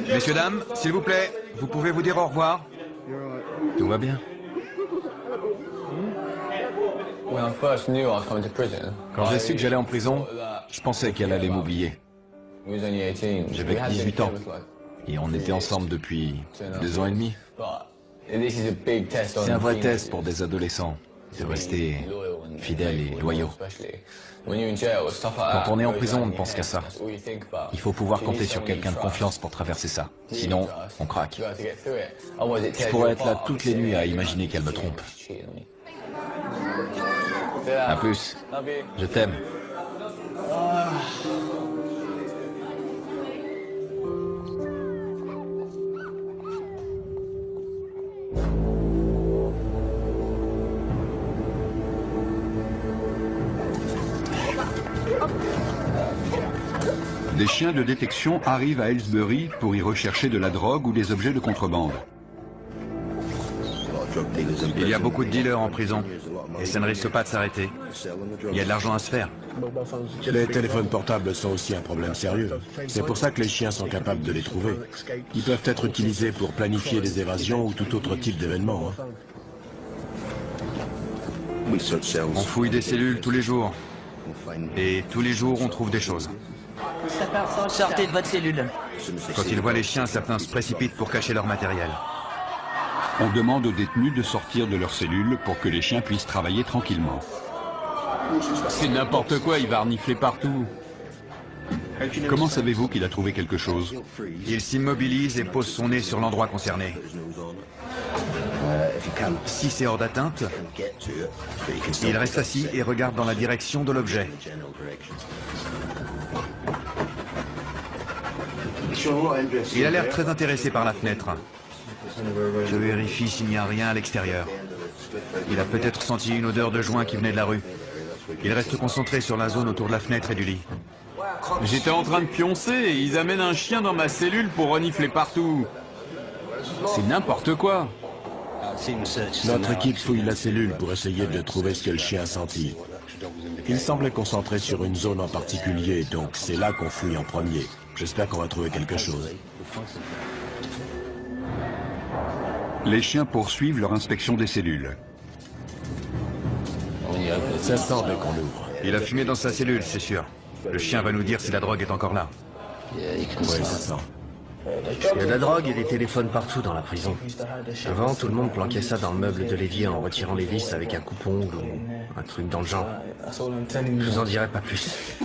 Speaker 6: Messieurs, dames, s'il vous plaît, vous pouvez vous dire au revoir?
Speaker 10: Tout va bien. Quand j'ai su que j'allais en prison, je pensais qu'elle allait m'oublier. J'avais 18 ans et on était ensemble depuis 2 ans et demi. C'est un vrai test pour des adolescents, de rester fidèles et loyaux. Quand on est en prison, on ne pense qu'à ça. Il faut pouvoir compter sur quelqu'un de confiance pour traverser ça. Sinon, on craque. Je pourrais être là toutes les nuits à imaginer qu'elle me trompe. À plus. Je t'aime.
Speaker 5: Des chiens de détection arrivent à Aylesbury pour y rechercher de la drogue ou des objets de contrebande.
Speaker 6: Il y a beaucoup de dealers en prison, et ça ne risque pas de s'arrêter. Il y a de l'argent à se faire.
Speaker 1: Les téléphones portables sont aussi un problème sérieux. C'est pour ça que les chiens sont capables de les trouver. Ils peuvent être utilisés pour planifier des évasions ou tout autre type d'événement.
Speaker 6: On fouille des cellules tous les jours. Et tous les jours, on trouve des choses.
Speaker 8: Sortez de votre cellule.
Speaker 6: Quand ils voient les chiens, certains se précipitent pour cacher leur matériel.
Speaker 5: On demande aux détenus de sortir de leur cellule pour que les chiens puissent travailler tranquillement.
Speaker 3: C'est n'importe quoi, il va renifler partout.
Speaker 5: Comment savez-vous qu'il a trouvé quelque chose?
Speaker 6: Il s'immobilise et pose son nez sur l'endroit concerné. Si c'est hors d'atteinte, il reste assis et regarde dans la direction de l'objet. Il a l'air très intéressé par la fenêtre. Je vérifie s'il n'y a rien à l'extérieur. Il a peut-être senti une odeur de joint qui venait de la rue. Il reste concentré sur la zone autour de la fenêtre et du lit.
Speaker 3: J'étais en train de pioncer et ils amènent un chien dans ma cellule pour renifler partout. C'est n'importe quoi.
Speaker 1: Notre équipe fouille la cellule pour essayer de trouver ce que le chien a senti. Il semblait concentré sur une zone en particulier, donc c'est là qu'on fouille en premier. J'espère qu'on va trouver quelque chose.
Speaker 5: Les chiens poursuivent leur inspection des cellules.
Speaker 1: Ça sent dès qu'on l'ouvre.
Speaker 6: Il a fumé dans sa cellule, c'est sûr. Le chien va nous dire si la drogue est encore là.
Speaker 1: Oui, ça sent.
Speaker 2: Il y a de la drogue et des téléphones partout dans la prison. Avant, tout le monde planquait ça dans le meuble de l'évier en retirant les vis avec un coupe-ongle ou un truc dans le genre. Je vous en dirai pas plus.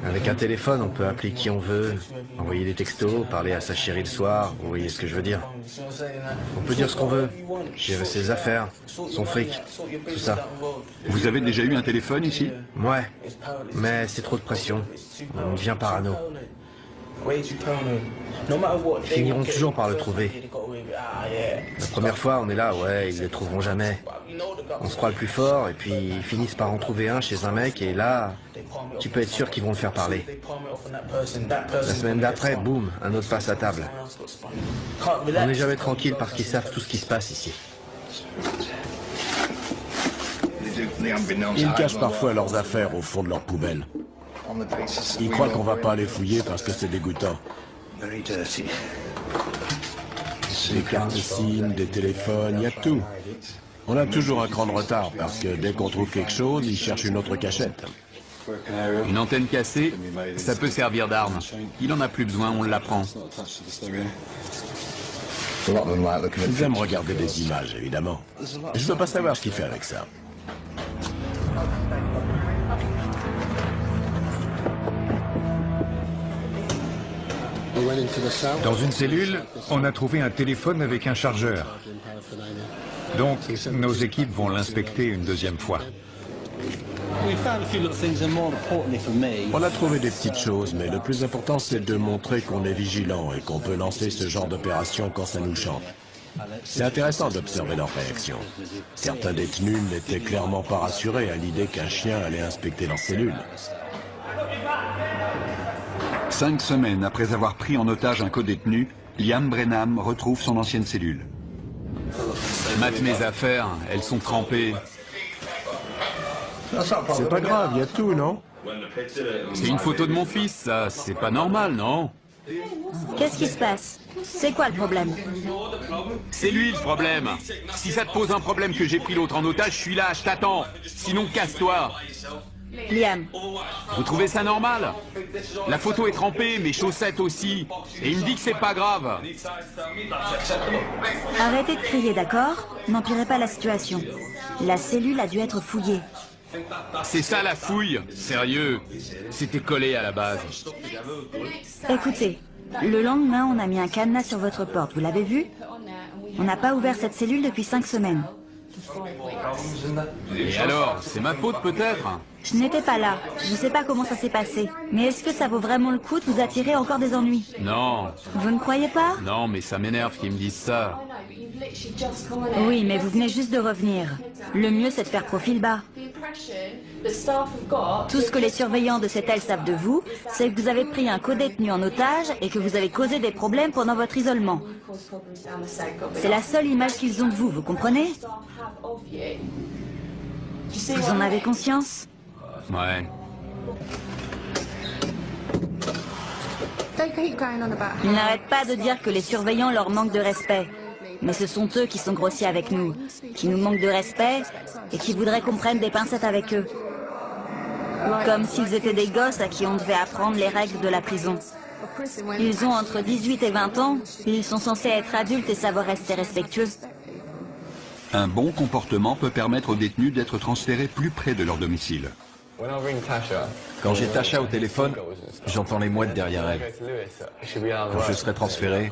Speaker 2: Avec un téléphone, on peut appeler qui on veut, envoyer des textos, parler à sa chérie le soir, vous voyez ce que je veux dire. On peut dire ce qu'on veut, gérer ses affaires, son fric, tout ça.
Speaker 5: Vous avez déjà eu un téléphone ici?
Speaker 2: Ouais, mais c'est trop de pression. On devient parano. Ils finiront toujours par le trouver. La première fois, on est là, ouais, ils le trouveront jamais. On se croit le plus fort, et puis ils finissent par en trouver un chez un mec, et là, tu peux être sûr qu'ils vont le faire parler. La semaine d'après, boum, un autre passe à table. On n'est jamais tranquille parce qu'ils savent tout ce qui se passe ici.
Speaker 1: Ils cachent parfois leurs affaires au fond de leur poubelle. Ils croient qu'on va pas les fouiller parce que c'est dégoûtant. Des cartes SIM, des téléphones, il y a tout. On a toujours un cran de retard parce que dès qu'on trouve quelque chose, ils cherchent une autre cachette.
Speaker 3: Une antenne cassée, ça peut servir d'arme. Il en a plus besoin, on l'apprend.
Speaker 1: Ils aiment regarder des images, évidemment. Je veux pas savoir ce qu'il fait avec ça.
Speaker 12: Dans une cellule, on a trouvé un téléphone avec un chargeur. Donc, nos équipes vont l'inspecter une deuxième fois.
Speaker 1: On a trouvé des petites choses, mais le plus important, c'est de montrer qu'on est vigilant et qu'on peut lancer ce genre d'opération quand ça nous chante. C'est intéressant d'observer leur réaction. Certains détenus n'étaient clairement pas rassurés à l'idée qu'un chien allait inspecter leur cellule.
Speaker 5: 5 semaines après avoir pris en otage un codétenu, Liam Brenham retrouve son ancienne cellule.
Speaker 3: Mate mes affaires, elles sont trempées.
Speaker 1: C'est pas grave, il y a tout, non?
Speaker 3: C'est une photo de mon fils, ça. C'est pas normal, non?
Speaker 4: Qu'est-ce qui se passe? C'est quoi le problème?
Speaker 3: C'est lui le problème. Si ça te pose un problème que j'ai pris l'autre en otage, je suis là, je t'attends. Sinon, casse-toi.
Speaker 4: Liam.
Speaker 3: Vous trouvez ça normal? La photo est trempée, mes chaussettes aussi. Et il me dit que c'est pas grave.
Speaker 4: Arrêtez de crier, d'accord? N'empirez pas la situation. La cellule a dû être fouillée.
Speaker 3: C'est ça la fouille. Sérieux. C'était collé à la base.
Speaker 4: Écoutez, le lendemain, on a mis un cadenas sur votre porte. Vous l'avez vu? On n'a pas ouvert cette cellule depuis 5 semaines.
Speaker 3: Et alors, c'est ma faute peut-être?
Speaker 4: Je n'étais pas là. Je ne sais pas comment ça s'est passé. Mais est-ce que ça vaut vraiment le coup de vous attirer encore des ennuis?
Speaker 3: Non.
Speaker 4: Vous ne croyez pas?
Speaker 3: Non, mais ça m'énerve qu'ils me disent ça.
Speaker 4: Oui, mais vous venez juste de revenir. Le mieux, c'est de faire profil bas. Tout ce que les surveillants de cette aile savent de vous, c'est que vous avez pris un codétenu en otage et que vous avez causé des problèmes pendant votre isolement. C'est la seule image qu'ils ont de vous, vous comprenez? Vous en avez conscience?
Speaker 3: Ouais.
Speaker 4: Ils n'arrêtent pas de dire que les surveillants leur manquent de respect. Mais ce sont eux qui sont grossiers avec nous, qui nous manquent de respect et qui voudraient qu'on prenne des pincettes avec eux. Comme s'ils étaient des gosses à qui on devait apprendre les règles de la prison. Ils ont entre 18 et 20 ans, et ils sont censés être adultes et savoir rester respectueux.
Speaker 5: Un bon comportement peut permettre aux détenus d'être transférés plus près de leur domicile.
Speaker 10: Quand j'ai Tasha au téléphone, j'entends les mouettes derrière elle. Quand je serai transféré,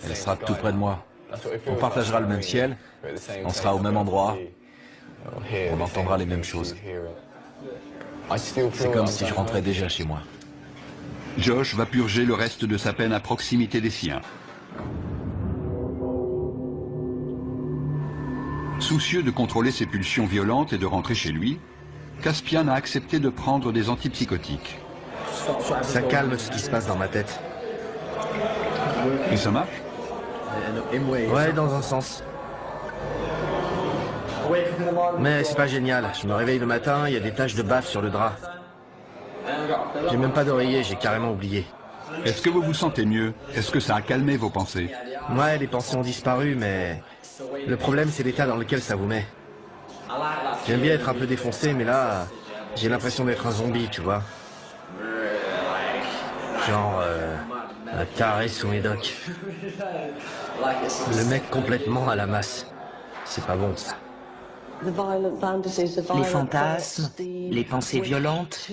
Speaker 10: elle sera tout près de moi. On partagera le même ciel, on sera au même endroit, on entendra les mêmes choses. C'est comme si je rentrais déjà chez moi.
Speaker 5: Josh va purger le reste de sa peine à proximité des siens. Soucieux de contrôler ses pulsions violentes et de rentrer chez lui, Caspian a accepté de prendre des antipsychotiques.
Speaker 2: Ça calme ce qui se passe dans ma tête.
Speaker 5: Et ça marche?
Speaker 2: Ouais, dans un sens. Mais c'est pas génial. Je me réveille le matin, il y a des taches de baffe sur le drap. J'ai même pas d'oreiller, j'ai carrément oublié.
Speaker 5: Est-ce que vous vous sentez mieux? Est-ce que ça a calmé vos pensées?
Speaker 2: Ouais, les pensées ont disparu, mais le problème, c'est l'état dans lequel ça vous met. J'aime bien être un peu défoncé, mais là, j'ai l'impression d'être un zombie, tu vois. Genre, un taré sous médoc. Le mec complètement à la masse. C'est pas bon, ça.
Speaker 8: Les fantasmes, les pensées violentes,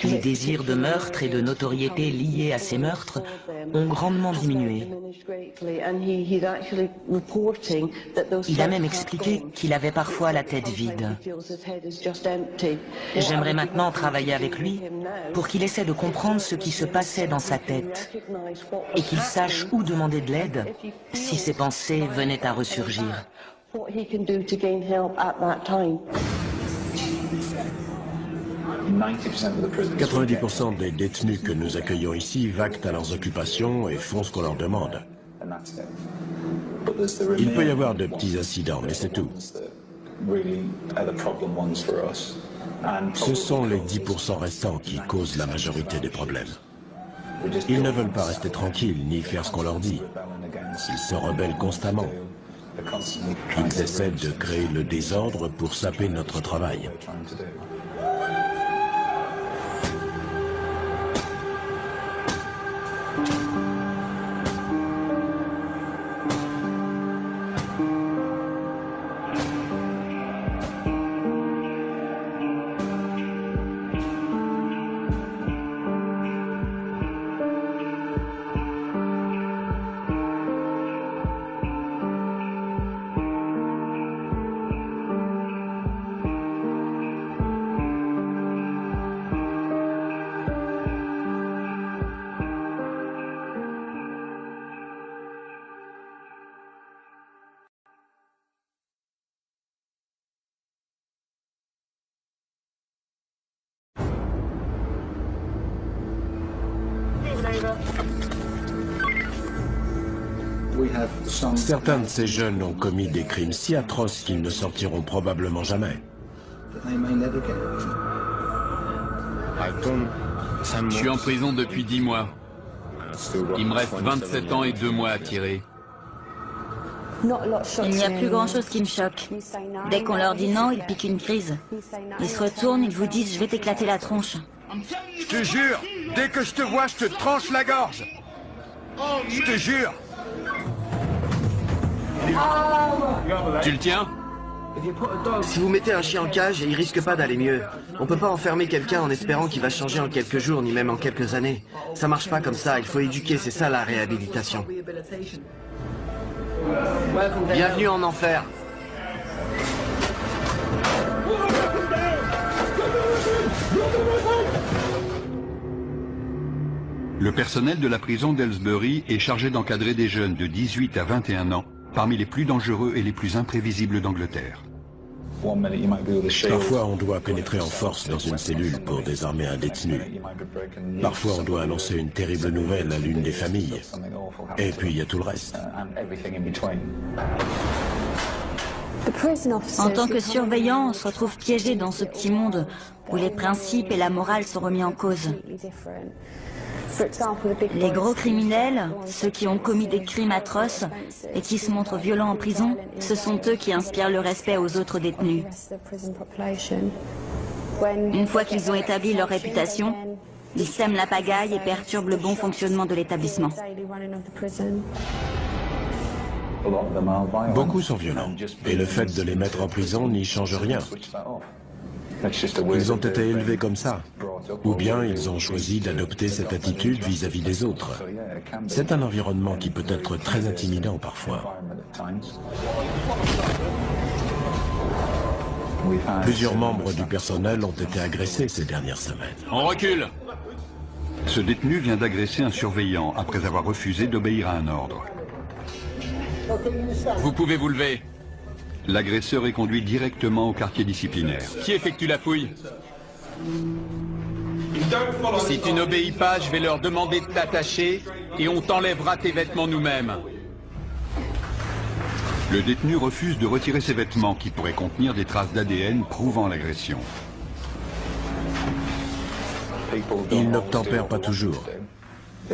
Speaker 8: Les désirs de meurtre et de notoriété liés à ces meurtres ont grandement diminué. Il a même expliqué qu'il avait parfois la tête vide. J'aimerais maintenant travailler avec lui pour qu'il essaie de comprendre ce qui se passait dans sa tête et qu'il sache où demander de l'aide si ses pensées venaient à ressurgir.
Speaker 1: 90% des détenus que nous accueillons ici vaquent à leurs occupations et font ce qu'on leur demande. Il peut y avoir de petits incidents, mais c'est tout. Ce sont les 10% restants qui causent la majorité des problèmes. Ils ne veulent pas rester tranquilles ni faire ce qu'on leur dit. Ils se rebellent constamment. Ils essaient de créer le désordre pour saper notre travail. Certains de ces jeunes ont commis des crimes si atroces qu'ils ne sortiront probablement jamais.
Speaker 3: Je suis en prison depuis 10 mois. Il me reste 27 ans et 2 mois à tirer.
Speaker 4: Il n'y a plus grand-chose qui me choque. Dès qu'on leur dit non, ils piquent une crise. Ils se retournent, ils vous disent « je vais t'éclater la tronche ».
Speaker 6: Je te jure, dès que je te vois, je te tranche la gorge. Je te jure.
Speaker 3: Tu le tiens?
Speaker 2: Si vous mettez un chien en cage, il risque pas d'aller mieux. On peut pas enfermer quelqu'un en espérant qu'il va changer en quelques jours, ni même en quelques années. Ça marche pas comme ça, il faut éduquer, c'est ça la réhabilitation. Bienvenue en enfer.
Speaker 5: Le personnel de la prison d'Aylesbury est chargé d'encadrer des jeunes de 18 à 21 ans, parmi les plus dangereux et les plus imprévisibles d'Angleterre.
Speaker 1: Parfois, on doit pénétrer en force dans une cellule pour désarmer un détenu. Parfois, on doit annoncer une terrible nouvelle à l'une des familles. Et puis, il y a tout le reste.
Speaker 4: En tant que surveillant, on se retrouve piégé dans ce petit monde où les principes et la morale sont remis en cause. Les gros criminels, ceux qui ont commis des crimes atroces et qui se montrent violents en prison, ce sont eux qui inspirent le respect aux autres détenus. Une fois qu'ils ont établi leur réputation, ils sèment la pagaille et perturbent le bon fonctionnement de l'établissement.
Speaker 1: Beaucoup sont violents, et le fait de les mettre en prison n'y change rien. Ils ont été élevés comme ça, ou bien ils ont choisi d'adopter cette attitude vis-à-vis des autres. C'est un environnement qui peut être très intimidant parfois. Plusieurs membres du personnel ont été agressés ces dernières semaines.
Speaker 3: On recule!
Speaker 5: Ce détenu vient d'agresser un surveillant après avoir refusé d'obéir à un ordre.
Speaker 3: Vous pouvez vous lever.
Speaker 5: L'agresseur est conduit directement au quartier disciplinaire.
Speaker 3: Qui effectue la fouille? Si tu n'obéis pas, je vais leur demander de t'attacher et on t'enlèvera tes vêtements nous-mêmes.
Speaker 5: Le détenu refuse de retirer ses vêtements qui pourraient contenir des traces d'ADN prouvant l'agression.
Speaker 1: Ils n'obtempèrent pas toujours.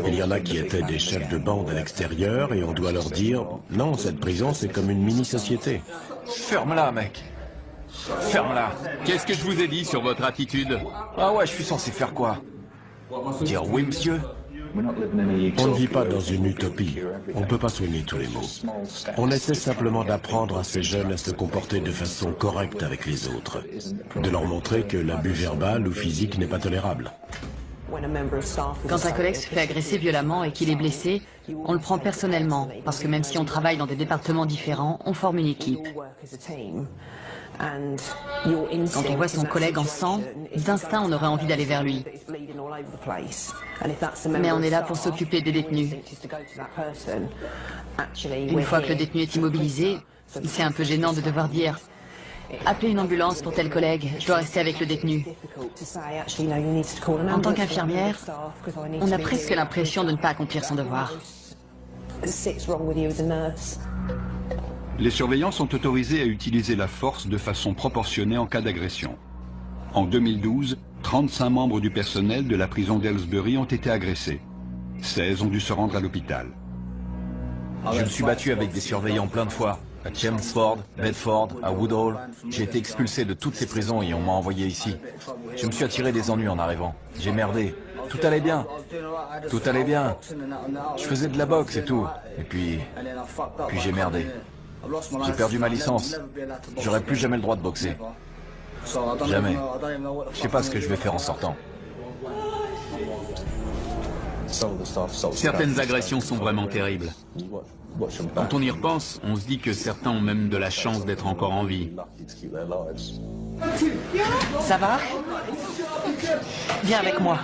Speaker 1: Il y en a qui étaient des chefs de bande à l'extérieur et on doit leur dire « Non, cette prison, c'est comme une mini-société. »
Speaker 6: Ferme-la, mec. Ferme-la.
Speaker 3: Qu'est-ce que je vous ai dit sur votre attitude?
Speaker 6: Ah ouais, je suis censé faire quoi? Dire oui, monsieur?
Speaker 1: On ne vit pas dans une utopie. On ne peut pas soigner tous les maux. On essaie simplement d'apprendre à ces jeunes à se comporter de façon correcte avec les autres. De leur montrer que l'abus verbal ou physique n'est pas tolérable.
Speaker 7: Quand un collègue se fait agresser violemment et qu'il est blessé, on le prend personnellement, parce que même si on travaille dans des départements différents, on forme une équipe. Quand on voit son collègue en sang, d'instinct on aurait envie d'aller vers lui. Mais on est là pour s'occuper des détenus. Une fois que le détenu est immobilisé, c'est un peu gênant de devoir dire « Appelez une ambulance pour tel collègue, je dois rester avec le détenu ». En tant qu'infirmière, on a presque l'impression de ne pas accomplir son devoir.
Speaker 5: Les surveillants sont autorisés à utiliser la force de façon proportionnée en cas d'agression. En 2012, 35 membres du personnel de la prison d'Aylesbury ont été agressés. 16 ont dû se rendre à l'hôpital.
Speaker 10: Je me suis battu avec des surveillants plein de fois. À Chelmsford, Bedford, à Woodhall. J'ai été expulsé de toutes ces prisons et on m'a envoyé ici. Je me suis attiré des ennuis en arrivant. J'ai merdé. Tout allait bien. Tout allait bien. Je faisais de la boxe et tout. Et puis j'ai merdé. J'ai perdu ma licence. J'aurai plus jamais le droit de boxer. Jamais. Je sais pas ce que je vais faire en sortant.
Speaker 3: Certaines agressions sont vraiment terribles. Quand on y repense, on se dit que certains ont même de la chance d'être encore en vie.
Speaker 7: Ça va? Viens avec moi.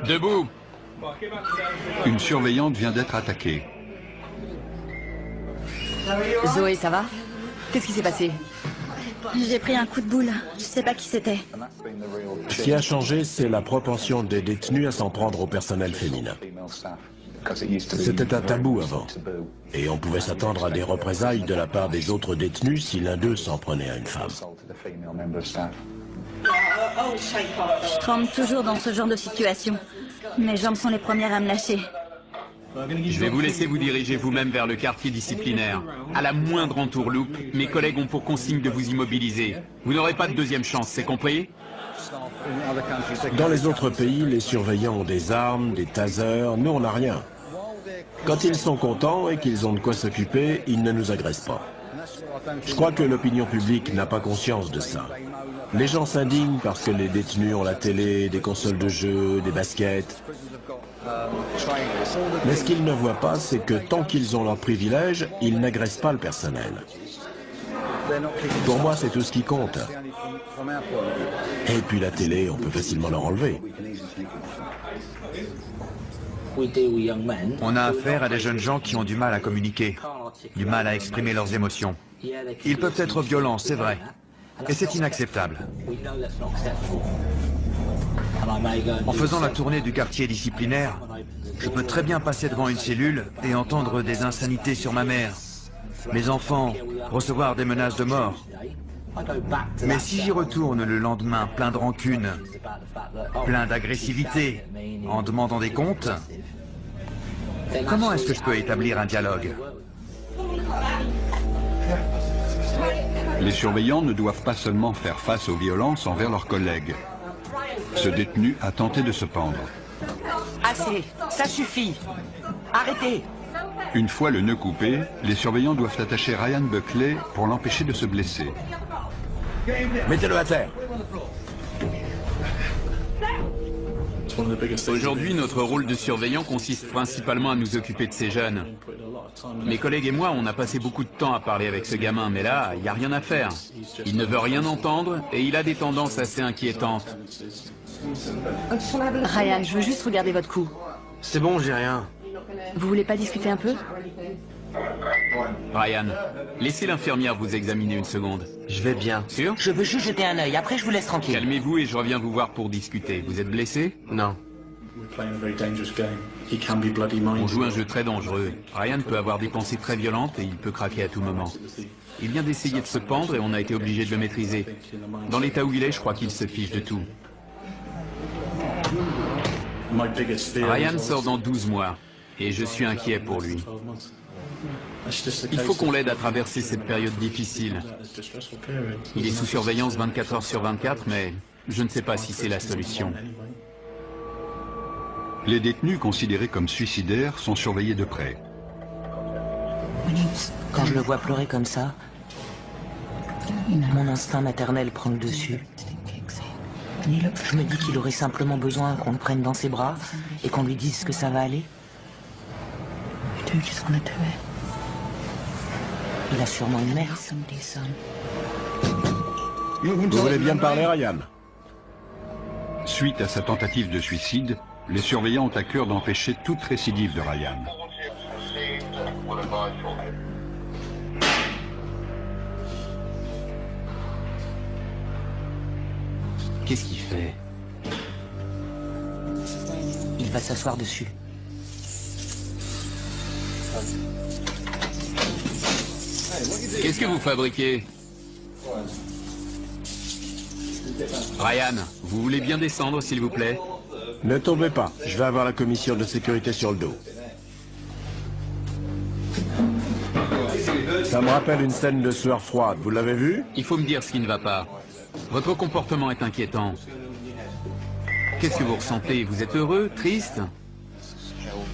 Speaker 3: Debout!
Speaker 5: Une surveillante vient d'être attaquée.
Speaker 7: Zoé, ça va? Qu'est-ce qui s'est passé?
Speaker 4: J'ai pris un coup de boule. Je sais pas qui c'était.
Speaker 1: Ce qui a changé, c'est la propension des détenus à s'en prendre au personnel féminin. C'était un tabou avant. Et on pouvait s'attendre à des représailles de la part des autres détenus si l'un d'eux s'en prenait à une femme.
Speaker 4: Je tremble toujours dans ce genre de situation. Mes jambes sont les premières à me lâcher.
Speaker 3: Je vais vous laisser vous diriger vous-même vers le quartier disciplinaire. À la moindre entourloupe, mes collègues ont pour consigne de vous immobiliser. Vous n'aurez pas de deuxième chance, c'est compris?
Speaker 1: Dans les autres pays, les surveillants ont des armes, des tasers, nous on n'a rien. Quand ils sont contents et qu'ils ont de quoi s'occuper, ils ne nous agressent pas. Je crois que l'opinion publique n'a pas conscience de ça. Les gens s'indignent parce que les détenus ont la télé, des consoles de jeux, des baskets. Mais ce qu'ils ne voient pas, c'est que tant qu'ils ont leurs privilèges, ils n'agressent pas le personnel. Pour moi, c'est tout ce qui compte. Et puis la télé, on peut facilement leur enlever.
Speaker 6: On a affaire à des jeunes gens qui ont du mal à communiquer, du mal à exprimer leurs émotions. Ils peuvent être violents, c'est vrai, et c'est inacceptable. En faisant la tournée du quartier disciplinaire, je peux très bien passer devant une cellule et entendre des insanités sur ma mère, mes enfants, recevoir des menaces de mort. Mais si j'y retourne le lendemain plein de rancune, plein d'agressivité, en demandant des comptes, comment est-ce que je peux établir un dialogue?
Speaker 5: Les surveillants ne doivent pas seulement faire face aux violences envers leurs collègues. Ce détenu a tenté de se pendre.
Speaker 8: Assez, ça suffit. Arrêtez.
Speaker 5: Une fois le nœud coupé, les surveillants doivent attacher Ryan Buckley pour l'empêcher de se blesser.
Speaker 1: Mettez-le à terre.
Speaker 3: Aujourd'hui, notre rôle de surveillant consiste principalement à nous occuper de ces jeunes. Mes collègues et moi, on a passé beaucoup de temps à parler avec ce gamin, mais là, il n'y a rien à faire. Il ne veut rien entendre et il a des tendances assez inquiétantes.
Speaker 7: Ryan, je veux juste regarder votre cou.
Speaker 2: C'est bon, j'ai rien.
Speaker 7: Vous voulez pas discuter un peu?
Speaker 3: Ryan, laissez l'infirmière vous examiner une seconde.
Speaker 2: Je vais bien.
Speaker 3: Sûr?
Speaker 8: Je veux juste jeter un œil, après je vous laisse tranquille.
Speaker 3: Calmez-vous et je reviens vous voir pour discuter. Vous êtes blessé?
Speaker 2: Non.
Speaker 3: On joue un jeu très dangereux. Ryan peut avoir des pensées très violentes et il peut craquer à tout moment. Il vient d'essayer de se pendre et on a été obligé de le maîtriser. Dans l'état où il est, je crois qu'il se fiche de tout. Ryan sort dans 12 mois et je suis inquiet pour lui. Il faut qu'on l'aide à traverser cette période difficile. Il est sous surveillance 24 heures sur 24, mais je ne sais pas si c'est la solution.
Speaker 5: Les détenus considérés comme suicidaires sont surveillés de près.
Speaker 8: Quand je le vois pleurer comme ça, mon instinct maternel prend le dessus. Je me dis qu'il aurait simplement besoin qu'on le prenne dans ses bras et qu'on lui dise que ça va aller. Il a sûrement une mère.
Speaker 1: Vous voulez bien parler, Ryan?
Speaker 5: Suite à sa tentative de suicide, les surveillants ont à cœur d'empêcher toute récidive de Ryan.
Speaker 8: Qu'est-ce qu'il fait? Il va s'asseoir dessus.
Speaker 3: Qu'est-ce que vous fabriquez? Ryan, vous voulez bien descendre, s'il vous plaît?
Speaker 1: Ne tombez pas, je vais avoir la commission de sécurité sur le dos. Ça me rappelle une scène de sueur froide, vous l'avez vu?
Speaker 3: Il faut me dire ce qui ne va pas. Votre comportement est inquiétant. Qu'est-ce que vous ressentez? Vous êtes heureux? Triste?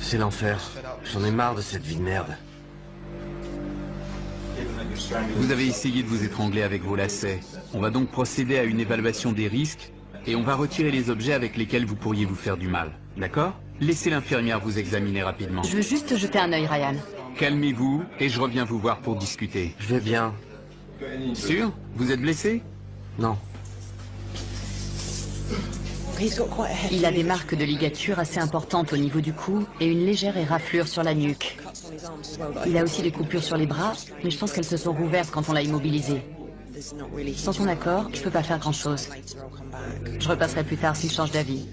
Speaker 2: C'est l'enfer. J'en ai marre de cette vie de merde.
Speaker 3: Vous avez essayé de vous étrangler avec vos lacets. On va donc procéder à une évaluation des risques et on va retirer les objets avec lesquels vous pourriez vous faire du mal. D'accord? Laissez l'infirmière vous examiner rapidement.
Speaker 7: Je veux juste jeter un œil, Ryan.
Speaker 3: Calmez-vous et je reviens vous voir pour discuter.
Speaker 2: Je vais bien.
Speaker 3: Sûr? Vous êtes blessé?
Speaker 2: Non.
Speaker 7: Il a des marques de ligature assez importantes au niveau du cou et une légère éraflure sur la nuque. Il a aussi des coupures sur les bras, mais je pense qu'elles se sont rouvertes quand on l'a immobilisé. Sans son accord, je peux pas faire grand-chose. Je repasserai plus tard s'il change d'avis.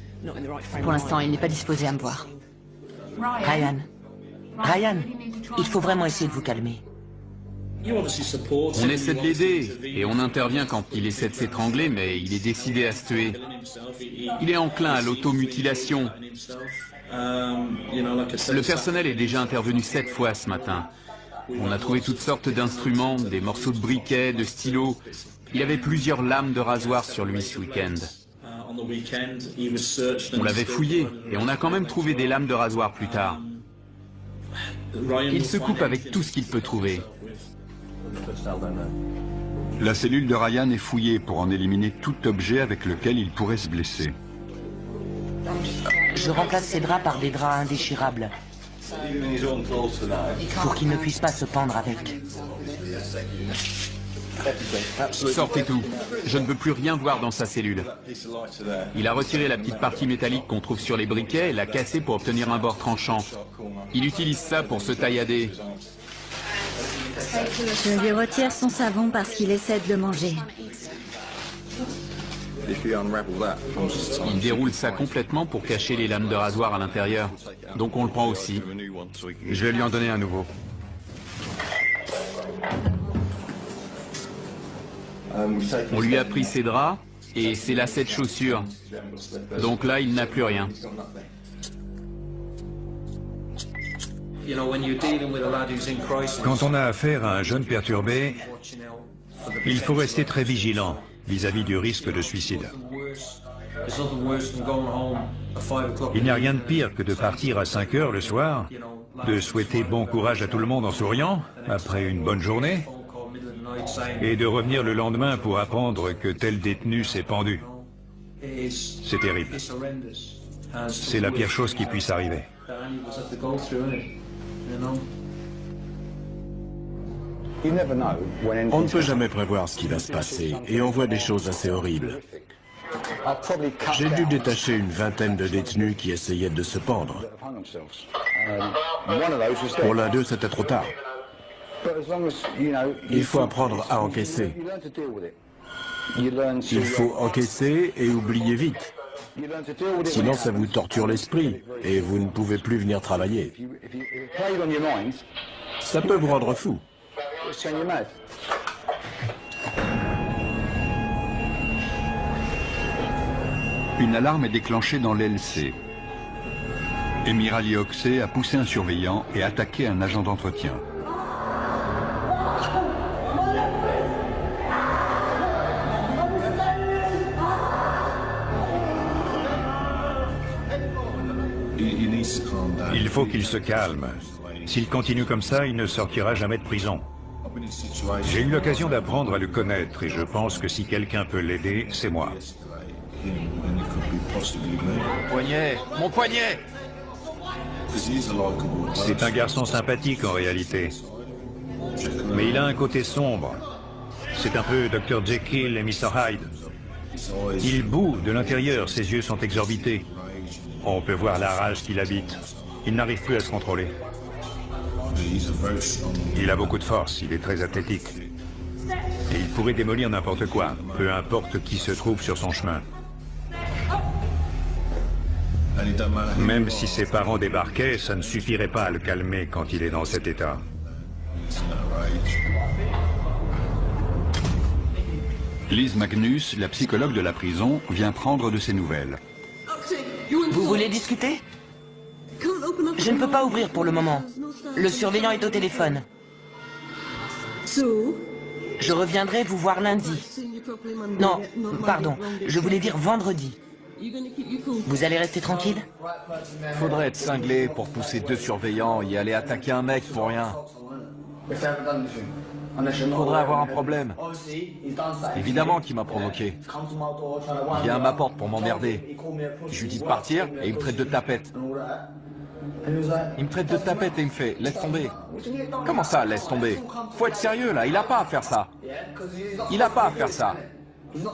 Speaker 7: Pour l'instant, il n'est pas disposé à me voir.
Speaker 8: Ryan. Ryan, il faut vraiment essayer de vous calmer.
Speaker 3: On essaie de l'aider et on intervient quand il essaie de s'étrangler, mais il est décidé à se tuer. Il est enclin à l'automutilation. Le personnel est déjà intervenu 7 fois ce matin. On a trouvé toutes sortes d'instruments, des morceaux de briquet, de stylos. Il avait plusieurs lames de rasoir sur lui ce week-end. On l'avait fouillé et on a quand même trouvé des lames de rasoir plus tard. Il se coupe avec tout ce qu'il peut trouver.
Speaker 5: La cellule de Ryan est fouillée pour en éliminer tout objet avec lequel il pourrait se blesser.
Speaker 8: Je remplace ses draps par des draps indéchirables. Pour qu'il ne puisse pas se pendre avec.
Speaker 3: Sortez tout. Je ne veux plus rien voir dans sa cellule. Il a retiré la petite partie métallique qu'on trouve sur les briquets et l'a cassée pour obtenir un bord tranchant. Il utilise ça pour se taillader.
Speaker 4: Je lui retire son savon parce qu'il essaie de le manger.
Speaker 3: Il déroule ça complètement pour cacher les lames de rasoir à l'intérieur. Donc on le prend aussi.
Speaker 6: Je vais lui en donner un nouveau.
Speaker 3: On lui a pris ses draps et ses lacets de chaussures. Donc là, il n'a plus rien.
Speaker 12: Quand on a affaire à un jeune perturbé, il faut rester très vigilant vis-à-vis du risque de suicide. Il n'y a rien de pire que de partir à 5 heures le soir, de souhaiter bon courage à tout le monde en souriant, après une bonne journée, et de revenir le lendemain pour apprendre que tel détenu s'est pendu. C'est terrible. C'est la pire chose qui puisse arriver.
Speaker 1: On ne peut jamais prévoir ce qui va se passer, et on voit des choses assez horribles. J'ai dû détacher une vingtaine de détenus qui essayaient de se pendre. Pour l'un d'eux, c'était trop tard. Il faut apprendre à encaisser. Il faut encaisser et oublier vite. Sinon, ça vous torture l'esprit et vous ne pouvez plus venir travailler. Ça peut vous rendre fou.
Speaker 5: Une alarme est déclenchée dans l'LC. Emirali Oxey a poussé un surveillant et attaqué un agent d'entretien.
Speaker 12: Il faut qu'il se calme. S'il continue comme ça, il ne sortira jamais de prison. J'ai eu l'occasion d'apprendre à le connaître et je pense que si quelqu'un peut l'aider, c'est moi.
Speaker 10: Mon poignet! Mon poignet!
Speaker 12: C'est un garçon sympathique en réalité. Mais il a un côté sombre. C'est un peu Dr. Jekyll et Mr. Hyde. Il bout de l'intérieur, ses yeux sont exorbités. On peut voir la rage qu'il habite. Il n'arrive plus à se contrôler. Il a beaucoup de force, il est très athlétique. Et il pourrait démolir n'importe quoi, peu importe qui se trouve sur son chemin. Même si ses parents débarquaient, ça ne suffirait pas à le calmer quand il est dans cet état.
Speaker 5: Liz Magnus, la psychologue de la prison, vient prendre de ses nouvelles.
Speaker 8: Vous voulez discuter? Je ne peux pas ouvrir pour le moment. Le surveillant est au téléphone. Je reviendrai vous voir lundi. Non, pardon, je voulais dire vendredi. Vous allez rester tranquille?
Speaker 10: Faudrait être cinglé pour pousser 2 surveillants et aller attaquer un mec pour rien. Faudrait avoir un problème. Évidemment qu'il m'a provoqué. Il vient à ma porte pour m'emmerder. Je lui dis de partir et il me traite de tapette. Il me traite de tapette et il me fait « laisse tomber ». Comment ça, laisse tomber? Faut être sérieux là, il a pas à faire ça. Il a pas à faire ça.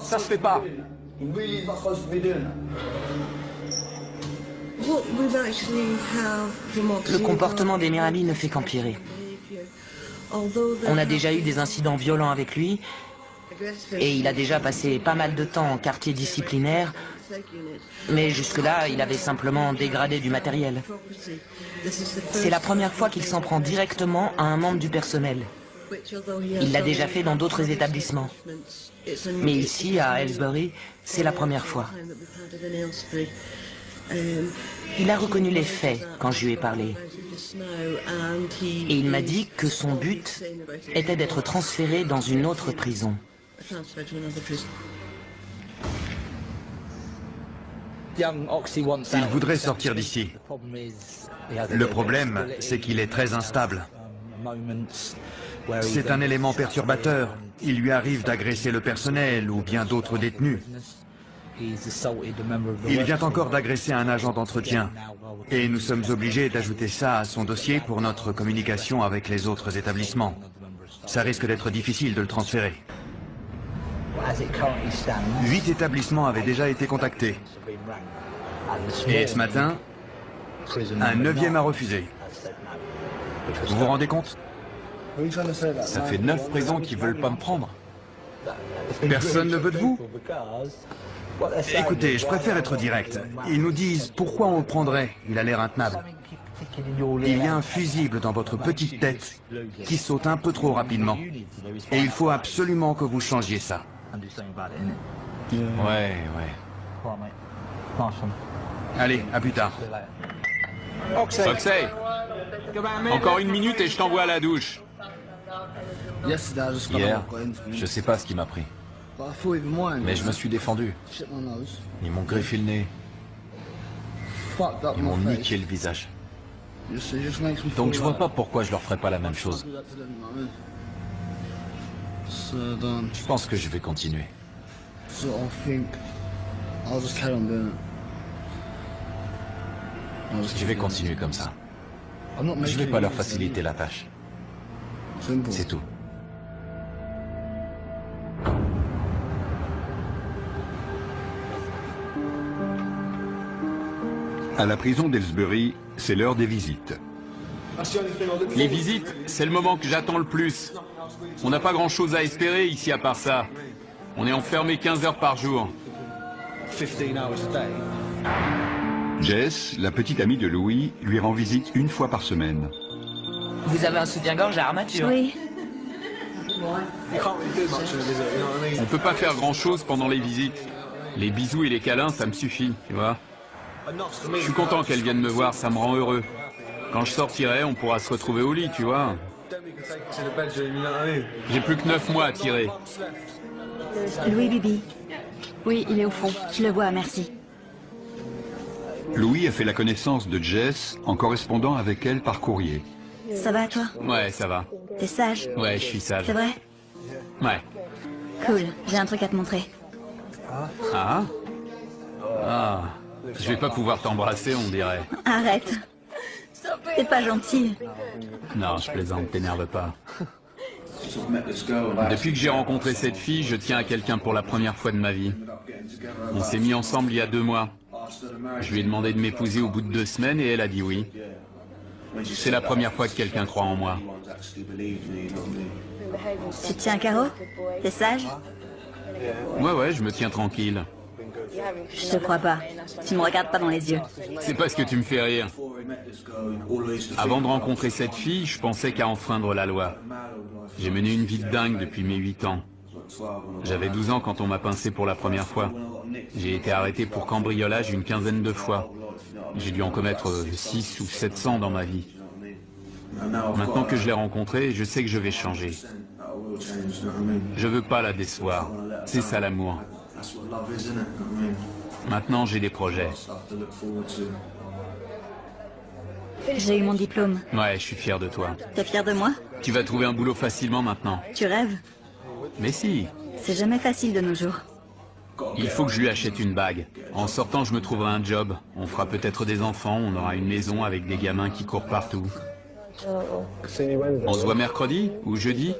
Speaker 10: Ça se fait pas.
Speaker 8: Le comportement d'Emirali ne fait qu'empirer. On a déjà eu des incidents violents avec lui et il a déjà passé pas mal de temps en quartier disciplinaire, mais jusque-là, il avait simplement dégradé du matériel. C'est la première fois qu'il s'en prend directement à un membre du personnel. Il l'a déjà fait dans d'autres établissements. Mais ici, à Aylesbury, c'est la première fois. Il a reconnu les faits quand je lui ai parlé. Et il m'a dit que son but était d'être transféré dans une autre prison.
Speaker 6: Il voudrait sortir d'ici. Le problème, c'est qu'il est très instable. C'est un élément perturbateur. Il lui arrive d'agresser le personnel ou bien d'autres détenus. Il vient encore d'agresser un agent d'entretien. Et nous sommes obligés d'ajouter ça à son dossier pour notre communication avec les autres établissements. Ça risque d'être difficile de le transférer. 8 établissements avaient déjà été contactés. Et ce matin, un 9e a refusé. Vous vous rendez compte?
Speaker 10: Ça fait 9 prisons qui veulent pas me prendre.
Speaker 6: Personne ne veut de vous? Écoutez, je préfère être direct. Ils nous disent pourquoi on le prendrait. Il a l'air intenable. Il y a un fusible dans votre petite tête qui saute un peu trop rapidement. Et il faut absolument que vous changiez ça.
Speaker 10: Ouais.
Speaker 6: Allez, à plus tard.
Speaker 3: Oxey, encore 1 minute et je t'envoie à la douche.
Speaker 10: Hier, je sais pas ce qui m'a pris. Mais je me suis défendu. Ils m'ont griffé le nez. Ils m'ont niqué le visage. Donc je vois pas pourquoi je leur ferais pas la même chose. Je pense que je vais continuer. Je vais continuer comme ça. Je vais pas leur faciliter la tâche. C'est tout.
Speaker 5: À la prison d'Aylesbury, c'est l'heure des visites.
Speaker 3: Les visites, c'est le moment que j'attends le plus. On n'a pas grand-chose à espérer ici à part ça. On est enfermé 15 heures par jour.
Speaker 5: Jess, la petite amie de Louis, lui rend visite 1 fois par semaine.
Speaker 8: Vous avez un soutien-gorge à armature?
Speaker 4: Oui.
Speaker 3: On peut pas faire grand-chose pendant les visites. Les bisous et les câlins, ça me suffit, tu vois. Je suis content qu'elle vienne me voir, ça me rend heureux. Quand je sortirai, on pourra se retrouver au lit, tu vois. J'ai plus que 9 mois à tirer.
Speaker 4: Louis Bibi.
Speaker 7: Oui, il est au fond.
Speaker 4: Je le vois, merci.
Speaker 5: Louis a fait la connaissance de Jess en correspondant avec elle par courrier.
Speaker 4: Ça va, toi?
Speaker 3: Ouais, ça va.
Speaker 4: T'es sage?
Speaker 3: Ouais, je suis sage.
Speaker 4: C'est vrai?
Speaker 3: Ouais.
Speaker 4: Cool, j'ai un truc à te montrer.
Speaker 3: Ah? Ah. Je vais pas pouvoir t'embrasser, on dirait.
Speaker 4: Arrête. T'es pas gentil.
Speaker 3: Non, je plaisante, t'énerve pas. Depuis que j'ai rencontré cette fille, je tiens à quelqu'un pour la première fois de ma vie. On s'est mis ensemble il y a 2 mois. Je lui ai demandé de m'épouser au bout de 2 semaines et elle a dit oui. C'est la première fois que quelqu'un croit en moi.
Speaker 4: Tu te tiens carreau? T'es sage?
Speaker 3: Ouais, je me tiens tranquille.
Speaker 4: Je te crois pas. Tu me regardes pas dans les yeux.
Speaker 3: C'est parce que tu me fais rire. Avant de rencontrer cette fille, je pensais qu'à enfreindre la loi. J'ai mené une vie de dingue depuis mes 8 ans. J'avais 12 ans quand on m'a pincé pour la première fois. J'ai été arrêté pour cambriolage une 15aine de fois. J'ai dû en commettre 600 ou 700 dans ma vie. Maintenant que je l'ai rencontrée, je sais que je vais changer. Je veux pas la décevoir. C'est ça l'amour. Maintenant, j'ai des projets.
Speaker 4: J'ai eu mon diplôme.
Speaker 3: Ouais, je suis fier de toi.
Speaker 4: T'es fier de moi?
Speaker 3: Tu vas trouver un boulot facilement maintenant.
Speaker 4: Tu rêves?
Speaker 3: Mais si.
Speaker 4: C'est jamais facile de nos jours.
Speaker 3: Il faut que je lui achète une bague. En sortant, je me trouverai un job. On fera peut-être des enfants, on aura une maison avec des gamins qui courent partout. On se voit mercredi ou jeudi?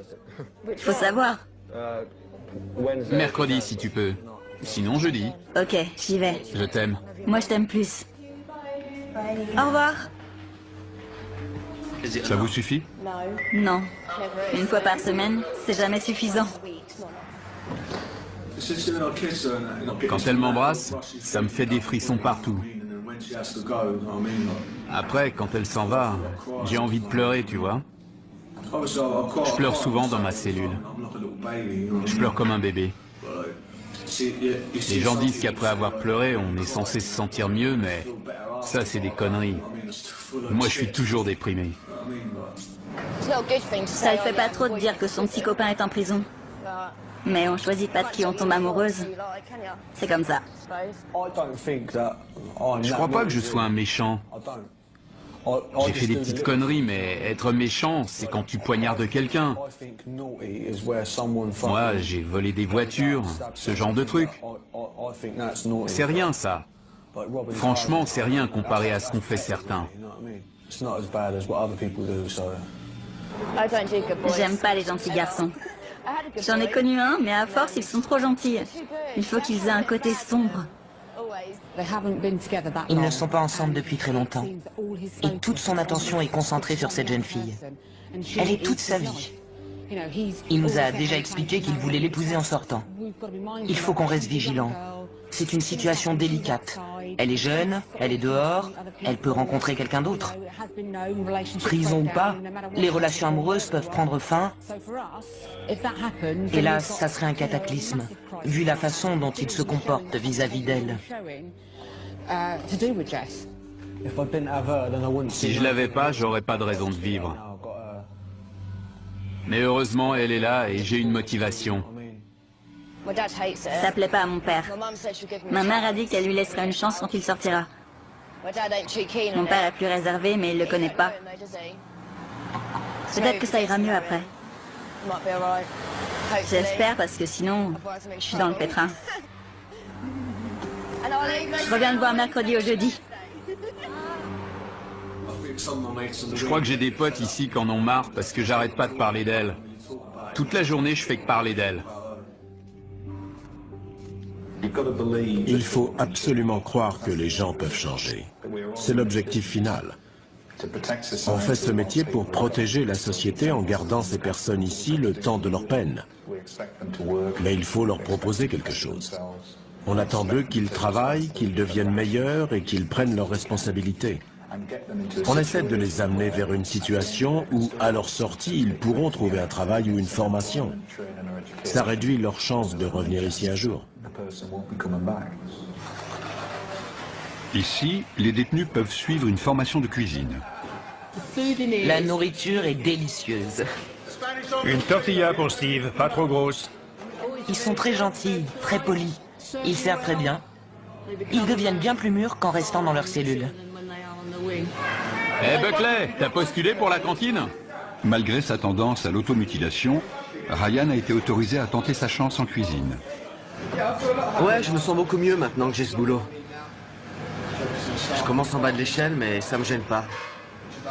Speaker 4: Faut savoir.
Speaker 3: Mercredi si tu peux. Sinon jeudi.
Speaker 4: Ok, j'y vais.
Speaker 3: Je t'aime.
Speaker 4: Moi je t'aime plus. Au revoir.
Speaker 5: Ça vous suffit?
Speaker 4: Non. Une fois par semaine, c'est jamais suffisant.
Speaker 3: Quand elle m'embrasse, ça me fait des frissons partout. Après, quand elle s'en va, j'ai envie de pleurer, tu vois. Je pleure souvent dans ma cellule. Je pleure comme un bébé. Les gens disent qu'après avoir pleuré, on est censé se sentir mieux, mais ça, c'est des conneries. Moi, je suis toujours déprimé.
Speaker 4: Ça le fait pas trop de dire que son petit copain est en prison. Mais on choisit pas de qui on tombe amoureuse. C'est comme ça.
Speaker 3: Je crois pas que je sois un méchant. J'ai fait des petites conneries, mais être méchant, c'est quand tu poignardes quelqu'un. Moi, j'ai volé des voitures, ce genre de trucs. C'est rien, ça. Franchement, c'est rien comparé à ce qu'ont fait certains.
Speaker 4: J'aime pas les gentils garçons. J'en ai connu un, mais à force, ils sont trop gentils. Il faut qu'ils aient un côté sombre.
Speaker 8: Ils ne sont pas ensemble depuis très longtemps. Et toute son attention est concentrée sur cette jeune fille. Elle est toute sa vie. Il nous a déjà expliqué qu'il voulait l'épouser en sortant. Il faut qu'on reste vigilant. C'est une situation délicate. Elle est jeune, elle est dehors, elle peut rencontrer quelqu'un d'autre. Prison ou pas, les relations amoureuses peuvent prendre fin. Et là, ça serait un cataclysme, vu la façon dont il se comporte vis-à-vis d'elle.
Speaker 3: Si je l'avais pas, j'aurais pas de raison de vivre. Mais heureusement, elle est là et j'ai une motivation.
Speaker 4: Ça plaît pas à mon père. Ma mère a dit qu'elle lui laissera une chance quand il sortira. Mon père est plus réservé, mais il le connaît pas. Peut-être que ça ira mieux après. J'espère, parce que sinon, je suis dans le pétrin. Je reviens te voir mercredi ou jeudi.
Speaker 3: Je crois que j'ai des potes ici qui en ont marre parce que j'arrête pas de parler d'elle. Toute la journée, je fais que parler d'elle.
Speaker 1: Il faut absolument croire que les gens peuvent changer. C'est l'objectif final. On fait ce métier pour protéger la société en gardant ces personnes ici le temps de leur peine. Mais il faut leur proposer quelque chose. On attend d'eux qu'ils travaillent, qu'ils deviennent meilleurs et qu'ils prennent leurs responsabilités. On essaie de les amener vers une situation où, à leur sortie, ils pourront trouver un travail ou une formation. Ça réduit leurs chances de revenir ici un jour.
Speaker 5: Ici, les détenus peuvent suivre une formation de cuisine.
Speaker 8: La nourriture est délicieuse.
Speaker 12: Une tortilla pour Steve, pas trop grosse.
Speaker 8: Ils sont très gentils, très polis. Ils servent très bien. Ils deviennent bien plus mûrs qu'en restant dans leur cellule.
Speaker 3: Eh Buckley, t'as postulé pour la cantine?
Speaker 5: Malgré sa tendance à l'automutilation, Ryan a été autorisé à tenter sa chance en cuisine.
Speaker 2: Ouais, je me sens beaucoup mieux maintenant que j'ai ce boulot. Je commence en bas de l'échelle, mais ça me gêne pas.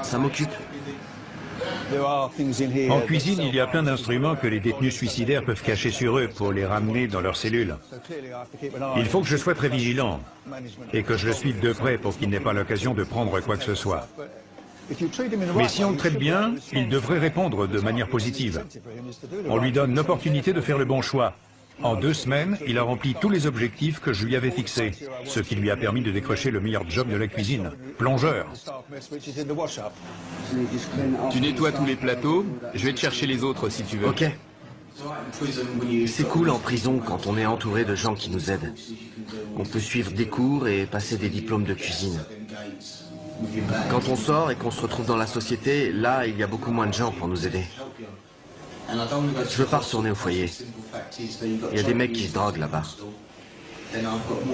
Speaker 2: Ça m'occupe.
Speaker 12: En cuisine, il y a plein d'instruments que les détenus suicidaires peuvent cacher sur eux pour les ramener dans leurs cellules. Il faut que je sois très vigilant et que je le suive de près pour qu'il n'ait pas l'occasion de prendre quoi que ce soit. Mais si on le traite bien, il devrait répondre de manière positive. On lui donne l'opportunité de faire le bon choix. En 2 semaines, il a rempli tous les objectifs que je lui avais fixés, ce qui lui a permis de décrocher le meilleur job de la cuisine, plongeur.
Speaker 3: Tu nettoies tous les plateaux, je vais te chercher les autres si tu veux.
Speaker 2: Ok. C'est cool en prison quand on est entouré de gens qui nous aident. On peut suivre des cours et passer des diplômes de cuisine. Quand on sort et qu'on se retrouve dans la société, là, il y a beaucoup moins de gens pour nous aider. Je veux pas retourner au foyer. Il y a des mecs qui se droguent là-bas.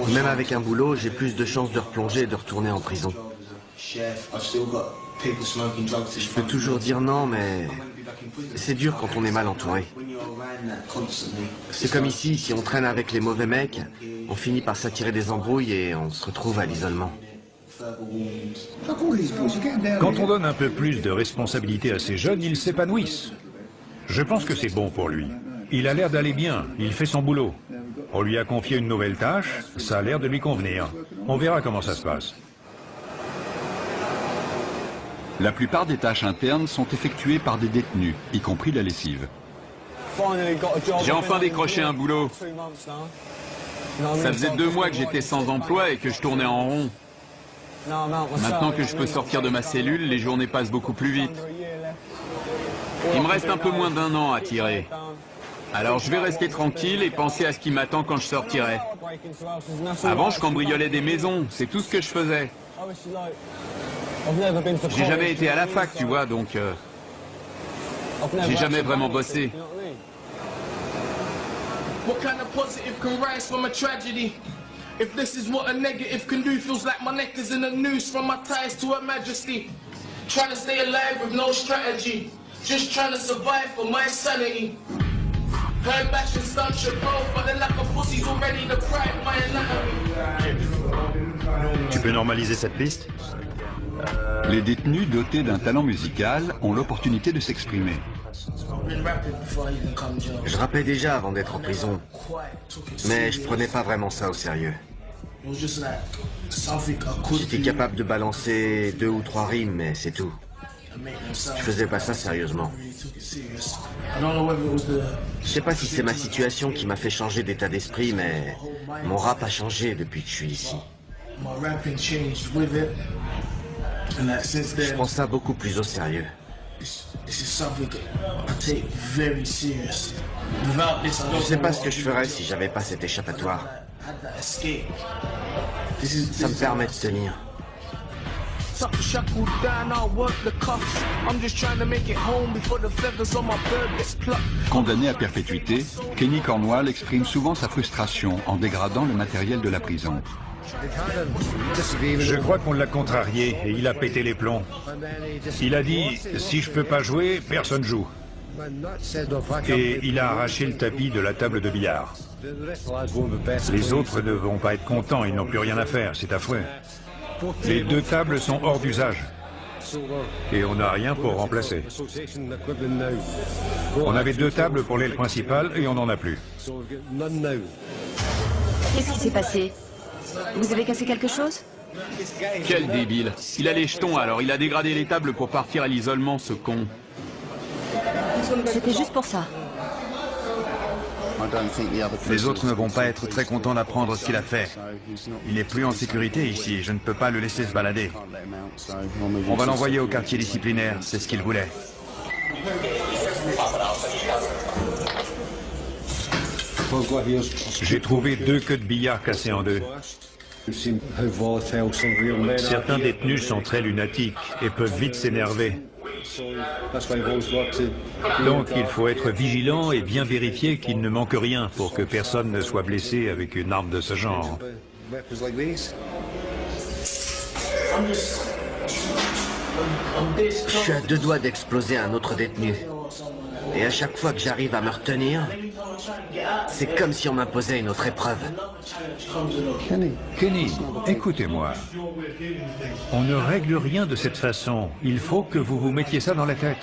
Speaker 2: Même avec un boulot, j'ai plus de chances de replonger et de retourner en prison. Je peux toujours dire non, mais c'est dur quand on est mal entouré. C'est comme ici, si on traîne avec les mauvais mecs, on finit par s'attirer des embrouilles et on se retrouve à l'isolement.
Speaker 12: Quand on donne un peu plus de responsabilité à ces jeunes, ils s'épanouissent. Je pense que c'est bon pour lui. Il a l'air d'aller bien, il fait son boulot. On lui a confié une nouvelle tâche, ça a l'air de lui convenir. On verra comment ça se passe.
Speaker 5: La plupart des tâches internes sont effectuées par des détenus, y compris la lessive.
Speaker 3: J'ai enfin décroché un boulot. Ça faisait 2 mois que j'étais sans emploi et que je tournais en rond. Maintenant que je peux sortir de ma cellule, les journées passent beaucoup plus vite. Il me reste un peu moins d'1 an à tirer. Alors je vais rester tranquille et penser à ce qui m'attend quand je sortirai. Avant, je cambriolais des maisons, c'est tout ce que je faisais. J'ai jamais été à la fac, tu vois, donc... j'ai jamais vraiment bossé.
Speaker 13: What kind of positive can rise from a tragedy? If this is what a negative can do, feels like my neck is in a noose from my ties to Her Majesty. Trying to stay alive with no strategy, just trying to survive for my sanity. Heard bashing stunts your both, but they're like a pussy's already deprived my anatomy.
Speaker 12: Tu peux normaliser cette piste?
Speaker 5: Les détenus dotés d'un talent musical ont l'opportunité de s'exprimer.
Speaker 2: Je rappais déjà avant d'être en prison, mais je prenais pas vraiment ça au sérieux. J'étais capable de balancer 2 ou 3 rimes, mais c'est tout. Je faisais pas ça sérieusement. Je sais pas si c'est ma situation qui m'a fait changer d'état d'esprit, mais mon rap a changé depuis que je suis ici. Je prends ça beaucoup plus au sérieux. Je sais pas ce que je ferais si j'avais pas cet échappatoire. Ça me permet de tenir.
Speaker 5: Condamné à perpétuité, Kenny Cornwall exprime souvent sa frustration en dégradant le matériel de la prison.
Speaker 12: Je crois qu'on l'a contrarié et il a pété les plombs. Il a dit « si je peux pas jouer, personne joue ». Et il a arraché le tapis de la table de billard. Les autres ne vont pas être contents, ils n'ont plus rien à faire, c'est affreux. Les 2 tables sont hors d'usage. Et on n'a rien pour remplacer. On avait 2 tables pour l'aile principale et on n'en a plus.
Speaker 4: Qu'est-ce qui s'est passé? Vous avez cassé quelque chose?
Speaker 3: Quel débile. Il a les jetons alors, il a dégradé les tables pour partir à l'isolement, ce con.
Speaker 4: C'était juste pour ça.
Speaker 6: Les autres ne vont pas être très contents d'apprendre ce qu'il a fait. Il n'est plus en sécurité ici, je ne peux pas le laisser se balader. On va l'envoyer au quartier disciplinaire, c'est ce qu'il voulait.
Speaker 12: J'ai trouvé 2 queues de billard cassées en 2. Certains détenus sont très lunatiques et peuvent vite s'énerver. Donc il faut être vigilant et bien vérifier qu'il ne manque rien pour que personne ne soit blessé avec une arme de ce genre.
Speaker 2: Je suis à 2 doigts d'exploser un autre détenu. Et à chaque fois que j'arrive à me retenir, c'est comme si on m'imposait une autre épreuve.
Speaker 12: Kenny, écoutez-moi. On ne règle rien de cette façon. Il faut que vous vous mettiez ça dans la tête.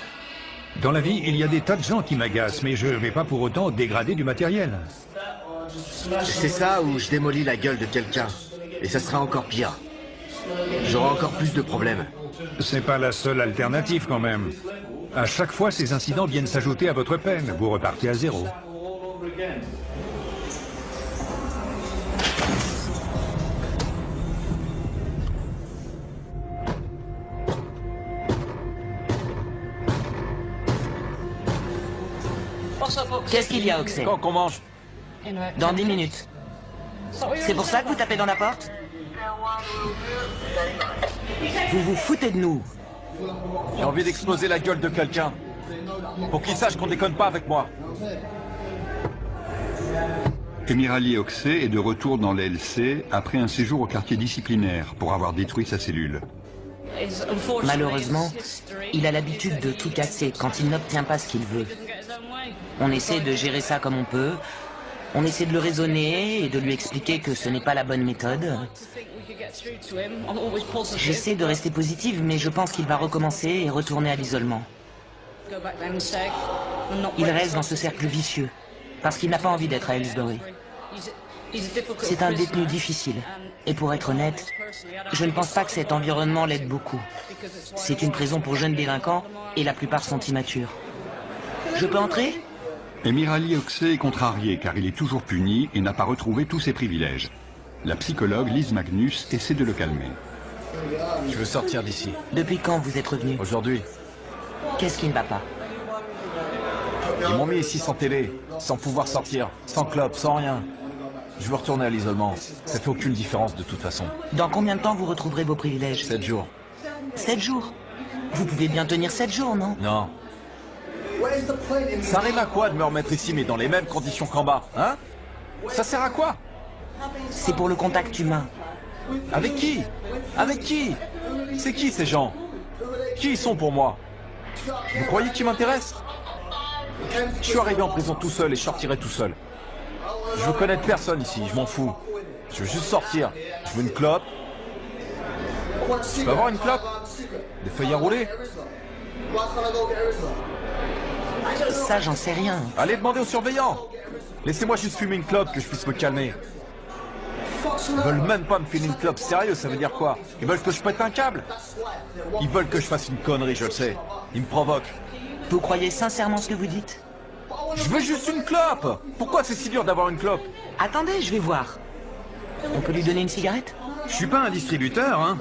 Speaker 12: Dans la vie, il y a des tas de gens qui m'agacent, mais je ne vais pas pour autant dégrader du matériel.
Speaker 2: C'est ça ou je démolis la gueule de quelqu'un. Et ça sera encore pire. J'aurai encore plus de problèmes.
Speaker 12: C'est pas la seule alternative quand même. À chaque fois, ces incidents viennent s'ajouter à votre peine. Vous repartez à zéro.
Speaker 8: Qu'est-ce qu'il y a, Oxey?
Speaker 10: Quand qu'on mange?
Speaker 8: Dans 10 minutes. C'est pour ça que vous tapez dans la porte? Vous vous foutez de nous.
Speaker 10: J'ai envie d'exploser la gueule de quelqu'un. Pour qu'il sache qu'on déconne pas avec moi.
Speaker 5: Emirali Oxey est de retour dans l'LC après un séjour au quartier disciplinaire pour avoir détruit sa cellule.
Speaker 8: Malheureusement, il a l'habitude de tout casser quand il n'obtient pas ce qu'il veut. On essaie de gérer ça comme on peut. On essaie de le raisonner et de lui expliquer que ce n'est pas la bonne méthode. J'essaie de rester positive, mais je pense qu'il va recommencer et retourner à l'isolement. Il reste dans ce cercle vicieux, parce qu'il n'a pas envie d'être à Aylesbury. C'est un détenu difficile, et pour être honnête, je ne pense pas que cet environnement l'aide beaucoup. C'est une prison pour jeunes délinquants, et la plupart sont immatures. Je peux entrer ?
Speaker 5: Emirali Oxey est contrarié car il est toujours puni et n'a pas retrouvé tous ses privilèges. La psychologue Liz Magnus essaie de le calmer.
Speaker 10: Je veux sortir d'ici.
Speaker 8: Depuis quand vous êtes revenu?
Speaker 10: Aujourd'hui.
Speaker 8: Qu'est-ce qui ne va pas?
Speaker 10: Ils m'ont mis ici sans télé, sans pouvoir sortir, sans club, sans rien. Je veux retourner à l'isolement. Ça fait aucune différence de toute façon.
Speaker 8: Dans combien de temps vous retrouverez vos privilèges?
Speaker 10: 7 jours.
Speaker 8: 7 jours? Vous pouvez bien tenir 7 jours, non?
Speaker 10: Non. Ça rime à quoi de me remettre ici mais dans les mêmes conditions qu'en bas, hein? Ça sert à quoi?
Speaker 8: C'est pour le contact humain.
Speaker 10: Avec qui? Avec qui? C'est qui ces gens? Qui ils sont pour moi? Vous croyez qu'ils m'intéressent? Je suis arrivé en prison tout seul et je sortirai tout seul. Je veux connaître personne ici, je m'en fous. Je veux juste sortir. Je veux une clope. Je peux avoir une clope? Des feuilles à rouler?
Speaker 8: Ça, j'en sais rien.
Speaker 10: Allez demander aux surveillants. Laissez-moi juste fumer une clope que je puisse me calmer. Ils veulent même pas me filer une clope, sérieux, ça veut dire quoi? Ils veulent que je pète un câble? Ils veulent que je fasse une connerie, je le sais. Ils me provoquent.
Speaker 8: Vous croyez sincèrement ce que vous dites?
Speaker 10: Je veux juste une clope! Pourquoi c'est si dur d'avoir une clope?
Speaker 8: Attendez, je vais voir. On peut lui donner une cigarette?
Speaker 6: Je suis pas un distributeur, hein.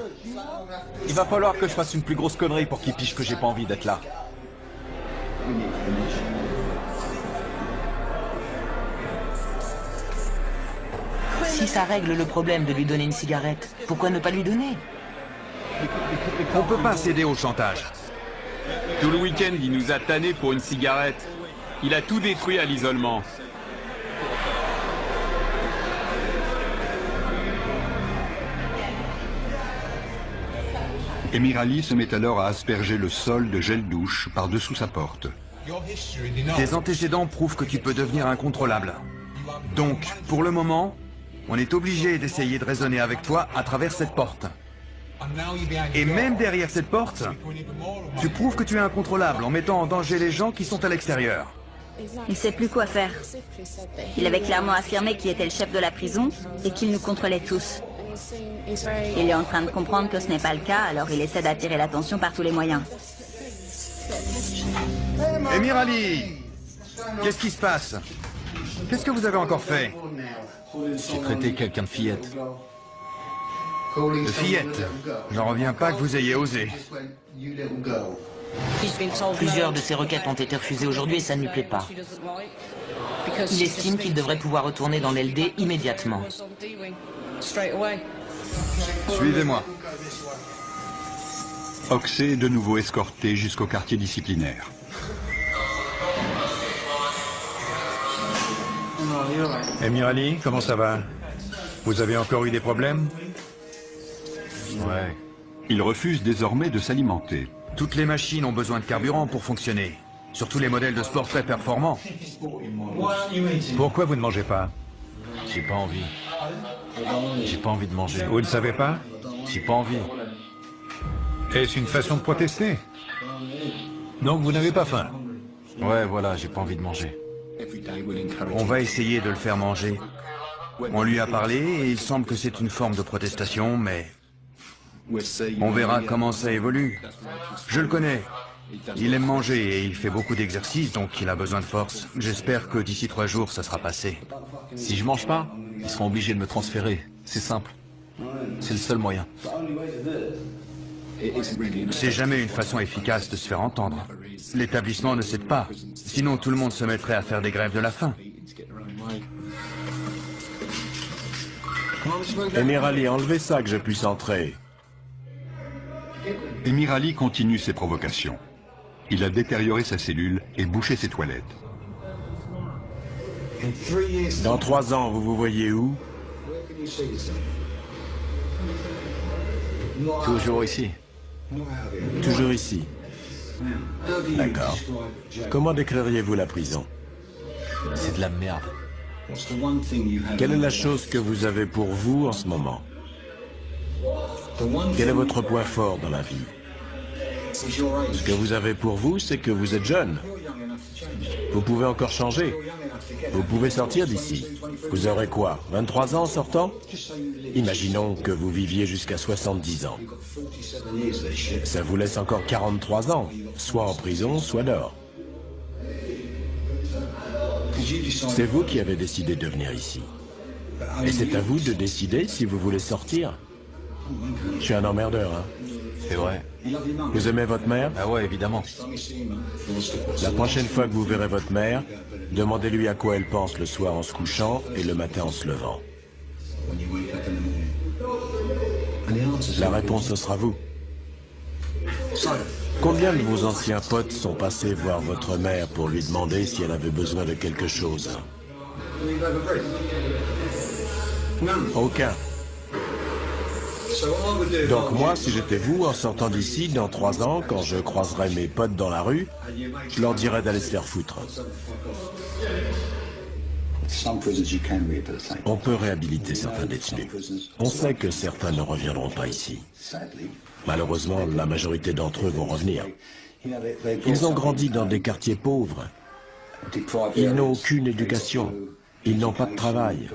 Speaker 10: Il va falloir que je fasse une plus grosse connerie pour qu'il piche que j'ai pas envie d'être là.
Speaker 8: Si ça règle le problème de lui donner une cigarette, pourquoi ne pas lui donner?
Speaker 6: On peut pas céder au chantage.
Speaker 3: Tout le week-end, il nous a tannés pour une cigarette. Il a tout détruit à l'isolement.
Speaker 5: Emirali se met alors à asperger le sol de gel douche par-dessous sa porte.
Speaker 6: Tes antécédents prouvent que tu peux devenir incontrôlable. Donc, pour le moment, on est obligé d'essayer de raisonner avec toi à travers cette porte. Et même derrière cette porte, tu prouves que tu es incontrôlable en mettant en danger les gens qui sont à l'extérieur.
Speaker 4: Il sait plus quoi faire. Il avait clairement affirmé qu'il était le chef de la prison et qu'il nous contrôlait tous. Il est en train de comprendre que ce n'est pas le cas, alors il essaie d'attirer l'attention par tous les moyens.
Speaker 6: Emirali, qu'est-ce qui se passe? Qu'est-ce que vous avez encore fait?
Speaker 10: J'ai traité quelqu'un de fillette.
Speaker 6: De fillette? J'en reviens pas que vous ayez osé.
Speaker 8: Plusieurs de ses requêtes ont été refusées aujourd'hui et ça ne lui plaît pas. Il estime qu'il devrait pouvoir retourner dans l'LD immédiatement.
Speaker 6: Suivez-moi.
Speaker 5: Oxey est de nouveau escorté jusqu'au quartier disciplinaire.
Speaker 12: Emirali, comment ça va? Vous avez encore eu des problèmes?
Speaker 5: Ouais. Il refuse désormais de s'alimenter.
Speaker 6: Toutes les machines ont besoin de carburant pour fonctionner. Surtout les modèles de sport très performants.
Speaker 12: Pourquoi vous ne mangez pas?
Speaker 10: J'ai pas envie. J'ai pas envie de manger.
Speaker 12: Vous ne savez pas?
Speaker 10: J'ai pas envie.
Speaker 12: Est-ce une façon de protester? Donc vous n'avez pas faim?
Speaker 10: Ouais, voilà, j'ai pas envie de manger.
Speaker 6: On va essayer de le faire manger. On lui a parlé et il semble que c'est une forme de protestation, mais on verra comment ça évolue. Je le connais. Il aime manger et il fait beaucoup d'exercices, donc il a besoin de force. J'espère que d'ici 3 jours, ça sera passé.
Speaker 10: Si je mange pas, ils seront obligés de me transférer. C'est simple. C'est le seul moyen.
Speaker 6: C'est jamais une façon efficace de se faire entendre. L'établissement ne cède pas. Sinon, tout le monde se mettrait à faire des grèves de la faim.
Speaker 1: Emir Ali, enlevez ça que je puisse entrer.
Speaker 5: Emir Ali continue ses provocations. Il a détérioré sa cellule et bouché ses toilettes.
Speaker 1: Dans 3 ans, vous vous voyez où?
Speaker 10: Toujours ici.
Speaker 1: Toujours ici. D'accord. Comment décririez-vous la prison?
Speaker 10: C'est de la merde.
Speaker 1: Quelle est la chose que vous avez pour vous en ce moment? Quel est votre point fort dans la vie? Ce que vous avez pour vous, c'est que vous êtes jeune. Vous pouvez encore changer. Vous pouvez sortir d'ici. Vous aurez quoi? 23 ans en sortant? Imaginons que vous viviez jusqu'à 70 ans. Ça vous laisse encore 43 ans, soit en prison, soit dehors. C'est vous qui avez décidé de venir ici. Et c'est à vous de décider si vous voulez sortir. Je suis un emmerdeur, hein.
Speaker 10: C'est vrai.
Speaker 1: Vous aimez votre mère?
Speaker 10: Ah ouais, évidemment.
Speaker 1: La prochaine fois que vous verrez votre mère, demandez-lui à quoi elle pense le soir en se couchant et le matin en se levant. La réponse, ce sera vous. Combien de vos anciens potes sont passés voir votre mère pour lui demander si elle avait besoin de quelque chose? Aucun. Donc moi, si j'étais vous, en sortant d'ici, dans 3 ans, quand je croiserai mes potes dans la rue, je leur dirais d'aller se faire foutre. On peut réhabiliter certains détenus. On sait que certains ne reviendront pas ici. Malheureusement, la majorité d'entre eux vont revenir. Ils ont grandi dans des quartiers pauvres. Ils n'ont aucune éducation. Ils n'ont pas de travail.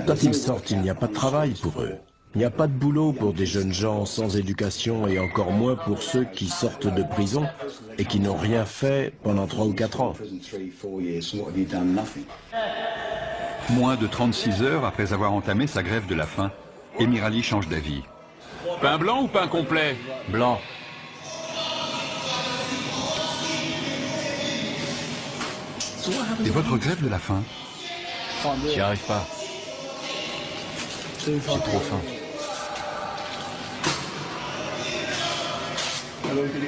Speaker 1: Quand ils sortent, il n'y a pas de travail pour eux. Il n'y a pas de boulot pour des jeunes gens sans éducation et encore moins pour ceux qui sortent de prison et qui n'ont rien fait pendant 3 ou 4 ans.
Speaker 5: Moins de 36 heures après avoir entamé sa grève de la faim, Emir Ali change d'avis.
Speaker 3: Pain blanc ou pain complet?
Speaker 10: Blanc.
Speaker 5: Et votre grève de la faim?
Speaker 10: J'y arrive pas. J'ai trop faim.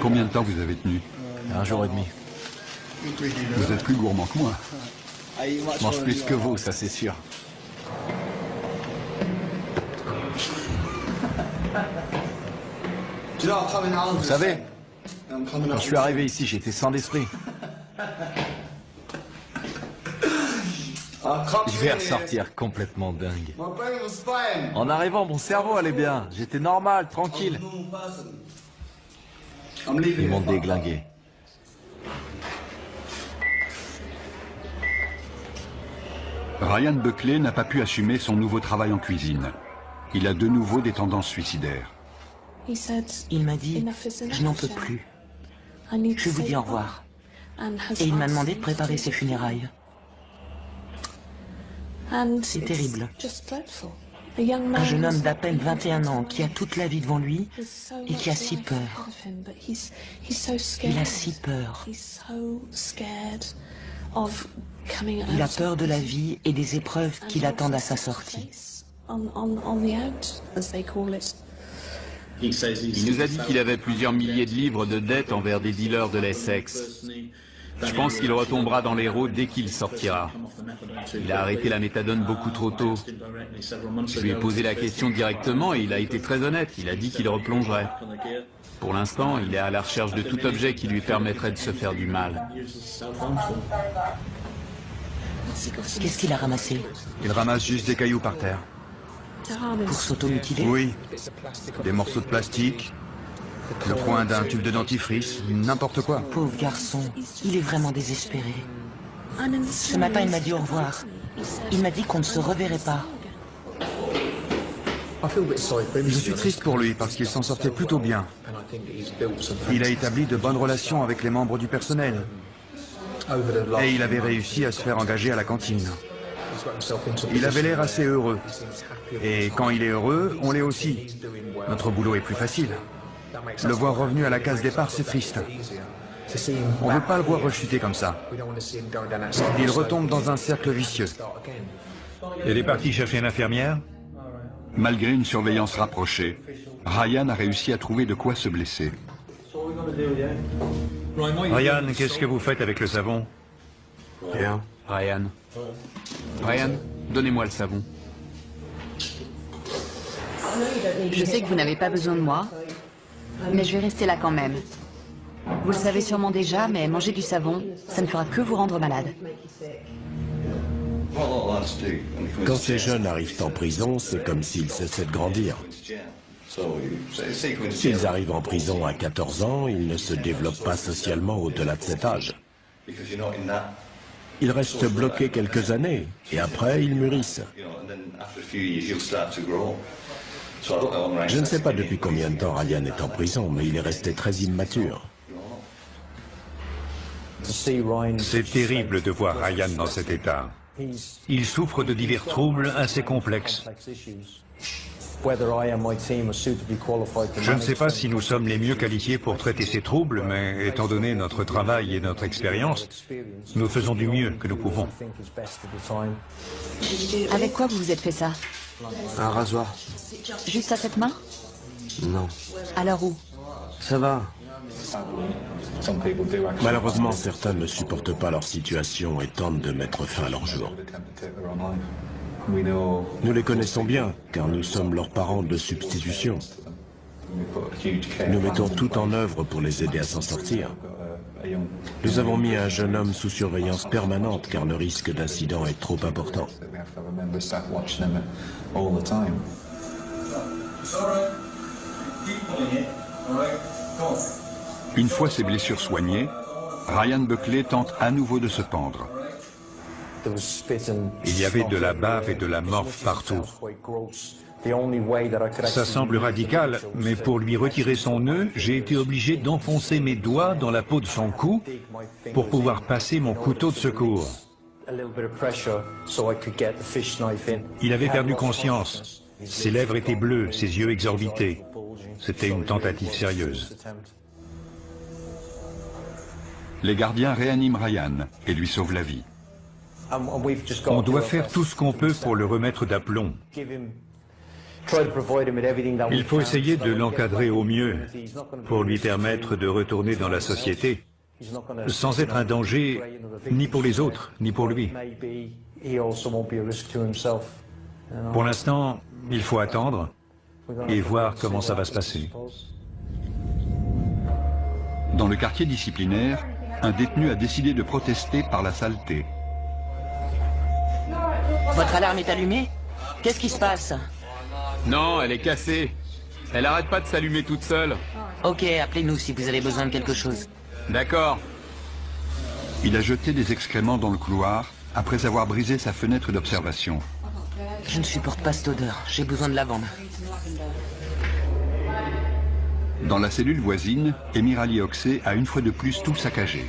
Speaker 5: Combien de temps vous avez tenu?
Speaker 10: 1 jour et demi.
Speaker 5: Vous êtes plus gourmand que moi.
Speaker 10: Je mange plus que vous, ça c'est sûr. Vous savez, quand je suis arrivé ici, j'étais sans d'esprit. Je vais ressortir complètement dingue. En arrivant, mon cerveau allait bien. J'étais normal, tranquille. Ils m'ont déglingué.
Speaker 5: Ryan Buckley n'a pas pu assumer son nouveau travail en cuisine. Il a de nouveau des tendances suicidaires.
Speaker 7: Il m'a dit, je n'en peux plus. Je vous dis au revoir. Et il m'a demandé de préparer ses funérailles. C'est terrible. Un jeune homme d'à peine 21 ans qui a toute la vie devant lui et qui a si peur. Il a si peur. Il a peur de la vie et des épreuves qui l'attendent à sa sortie.
Speaker 3: Il nous a dit qu'il avait plusieurs milliers de livres de dettes envers des dealers de l'Essex. Je pense qu'il retombera dans l'héros dès qu'il sortira. Il a arrêté la méthadone beaucoup trop tôt. Je lui ai posé la question directement et il a été très honnête. Il a dit qu'il replongerait. Pour l'instant, il est à la recherche de tout objet qui lui permettrait de se faire du mal.
Speaker 8: Qu'est-ce qu'il a ramassé?
Speaker 6: Il ramasse juste des cailloux par terre.
Speaker 8: Pour s'automutiler?
Speaker 6: Oui. Des morceaux de plastique, le coin d'un tube de dentifrice, n'importe quoi.
Speaker 8: Pauvre garçon, il est vraiment désespéré. Ce matin, il m'a dit au revoir. Il m'a dit qu'on ne se reverrait pas.
Speaker 6: Je suis triste pour lui parce qu'il s'en sortait plutôt bien. Il a établi de bonnes relations avec les membres du personnel. Et il avait réussi à se faire engager à la cantine. Il avait l'air assez heureux. Et quand il est heureux, on l'est aussi. Notre boulot est plus facile. Le voir revenu à la case départ, c'est triste. On ne veut pas le voir rechuter comme ça. Il retombe dans un cercle vicieux.
Speaker 12: Elle est partie chercher une infirmière?
Speaker 5: Malgré une surveillance rapprochée, Ryan a réussi à trouver de quoi se blesser.
Speaker 12: Ryan, qu'est-ce que vous faites avec le savon?
Speaker 3: Rien. Ryan. Ryan, donnez-moi le savon.
Speaker 7: Je sais que vous n'avez pas besoin de moi, mais je vais rester là quand même. Vous le savez sûrement déjà, mais manger du savon, ça ne fera que vous rendre malade.
Speaker 1: Quand ces jeunes arrivent en prison, c'est comme s'ils cessaient de grandir. S'ils arrivent en prison à 14 ans, ils ne se développent pas socialement au-delà de cet âge. Ils restent bloqués quelques années, et après, ils mûrissent. Je ne sais pas depuis combien de temps Ryan est en prison, mais il est resté très immature.
Speaker 12: C'est terrible de voir Ryan dans cet état. Il souffre de divers troubles assez complexes. Je ne sais pas si nous sommes les mieux qualifiés pour traiter ces troubles, mais étant donné notre travail et notre expérience, nous faisons du mieux que nous pouvons.
Speaker 7: Avec quoi vous vous êtes fait ça?
Speaker 2: Un rasoir.
Speaker 7: Juste à cette main?
Speaker 2: Non.
Speaker 7: Alors où?
Speaker 2: Ça va.
Speaker 1: Malheureusement, certains ne supportent pas leur situation et tentent de mettre fin à leur jour. Nous les connaissons bien, car nous sommes leurs parents de substitution. Nous mettons tout en œuvre pour les aider à s'en sortir. Nous avons mis un jeune homme sous surveillance permanente, car le risque d'incident est trop important.
Speaker 5: Une fois ses blessures soignées, Ryan Buckley tente à nouveau de se pendre.
Speaker 12: Il y avait de la bave et de la morphe partout. Ça semble radical, mais pour lui retirer son nœud, j'ai été obligé d'enfoncer mes doigts dans la peau de son cou pour pouvoir passer mon couteau de secours. Il avait perdu conscience. Ses lèvres étaient bleues, ses yeux exorbités. C'était une tentative sérieuse.
Speaker 5: Les gardiens réaniment Ryan et lui sauvent la vie.
Speaker 12: On doit faire tout ce qu'on peut pour le remettre d'aplomb. Il faut essayer de l'encadrer au mieux pour lui permettre de retourner dans la société sans être un danger ni pour les autres, ni pour lui. Pour l'instant, il faut attendre et voir comment ça va se passer.
Speaker 5: Dans le quartier disciplinaire, un détenu a décidé de protester par la saleté.
Speaker 8: Votre alarme est allumée? Qu'est-ce qui se passe?
Speaker 3: Non, elle est cassée. Elle arrête pas de s'allumer toute seule.
Speaker 8: Ok, appelez-nous si vous avez besoin de quelque chose.
Speaker 3: D'accord.
Speaker 5: Il a jeté des excréments dans le couloir après avoir brisé sa fenêtre d'observation.
Speaker 8: Je ne supporte pas cette odeur. J'ai besoin de lavande.
Speaker 5: Dans la cellule voisine, Emirali Oxé a une fois de plus tout saccagé.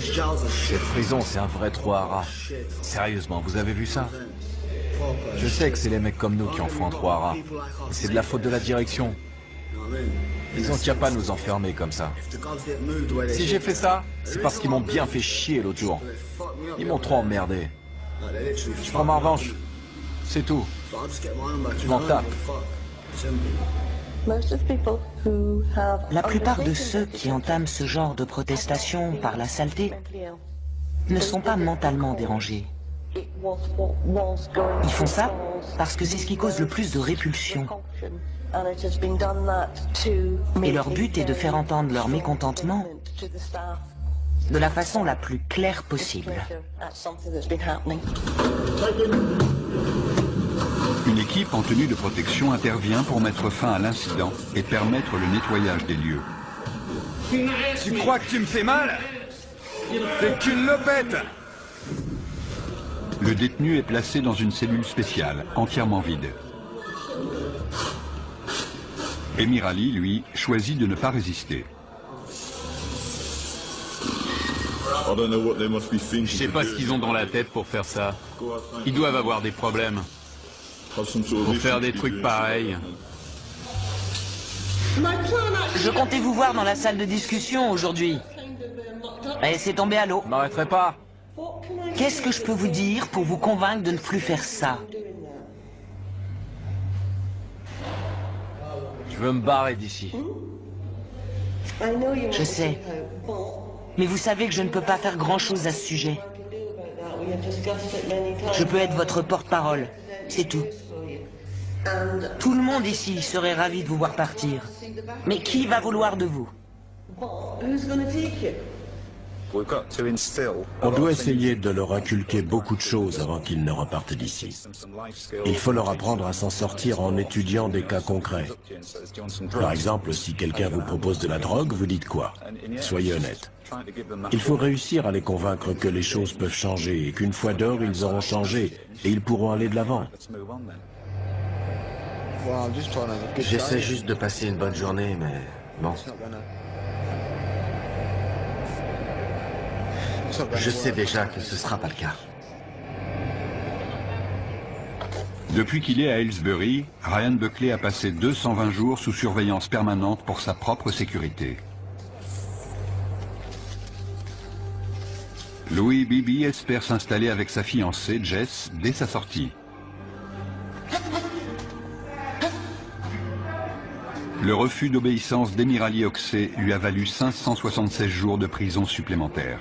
Speaker 10: Cette prison, c'est un vrai trou à rats. Sérieusement, vous avez vu ça? Je sais que c'est les mecs comme nous qui en font un trou à rats. C'est de la faute de la direction. Ils ont qu'à pas nous enfermer comme ça. Si j'ai fait ça, c'est parce qu'ils m'ont bien fait chier l'autre jour. Ils m'ont trop emmerdé. Je prends ma revanche. C'est tout. Je m'en tape.
Speaker 8: La plupart de ceux qui entament ce genre de protestation par la saleté ne sont pas mentalement dérangés. Ils font ça parce que c'est ce qui cause le plus de répulsion. Et leur but est de faire entendre leur mécontentement de la façon la plus claire possible.
Speaker 5: Une équipe en tenue de protection intervient pour mettre fin à l'incident et permettre le nettoyage des lieux.
Speaker 6: Tu crois que tu me fais mal? T'es qu'une lopette!
Speaker 5: Le détenu est placé dans une cellule spéciale, entièrement vide. Emir Ali, lui, choisit de ne pas résister.
Speaker 3: Je sais pas ce qu'ils ont dans la tête pour faire ça. Ils doivent avoir des problèmes. Pour faire des trucs pareils.
Speaker 8: Je comptais vous voir dans la salle de discussion aujourd'hui. Et c'est tombé à l'eau.
Speaker 10: Je m'arrêterai pas.
Speaker 8: Qu'est-ce que je peux vous dire pour vous convaincre de ne plus faire ça?
Speaker 10: Je veux me barrer d'ici.
Speaker 8: Je sais. Mais vous savez que je ne peux pas faire grand-chose à ce sujet. Je peux être votre porte-parole, c'est tout. Tout le monde ici serait ravi de vous voir partir. Mais qui va vouloir de vous?
Speaker 1: On doit essayer de leur inculquer beaucoup de choses avant qu'ils ne repartent d'ici. Il faut leur apprendre à s'en sortir en étudiant des cas concrets. Par exemple, si quelqu'un vous propose de la drogue, vous dites quoi? Soyez honnête. Il faut réussir à les convaincre que les choses peuvent changer et qu'une fois dehors, ils auront changé et ils pourront aller de l'avant.
Speaker 2: J'essaie juste de passer une bonne journée, mais bon. Je sais déjà que ce sera pas le cas.
Speaker 5: Depuis qu'il est à Aylesbury, Ryan Buckley a passé 220 jours sous surveillance permanente pour sa propre sécurité. Louis Bibi espère s'installer avec sa fiancée, Jess, dès sa sortie. Le refus d'obéissance d'Emir Ali Oxey lui a valu 576 jours de prison supplémentaires.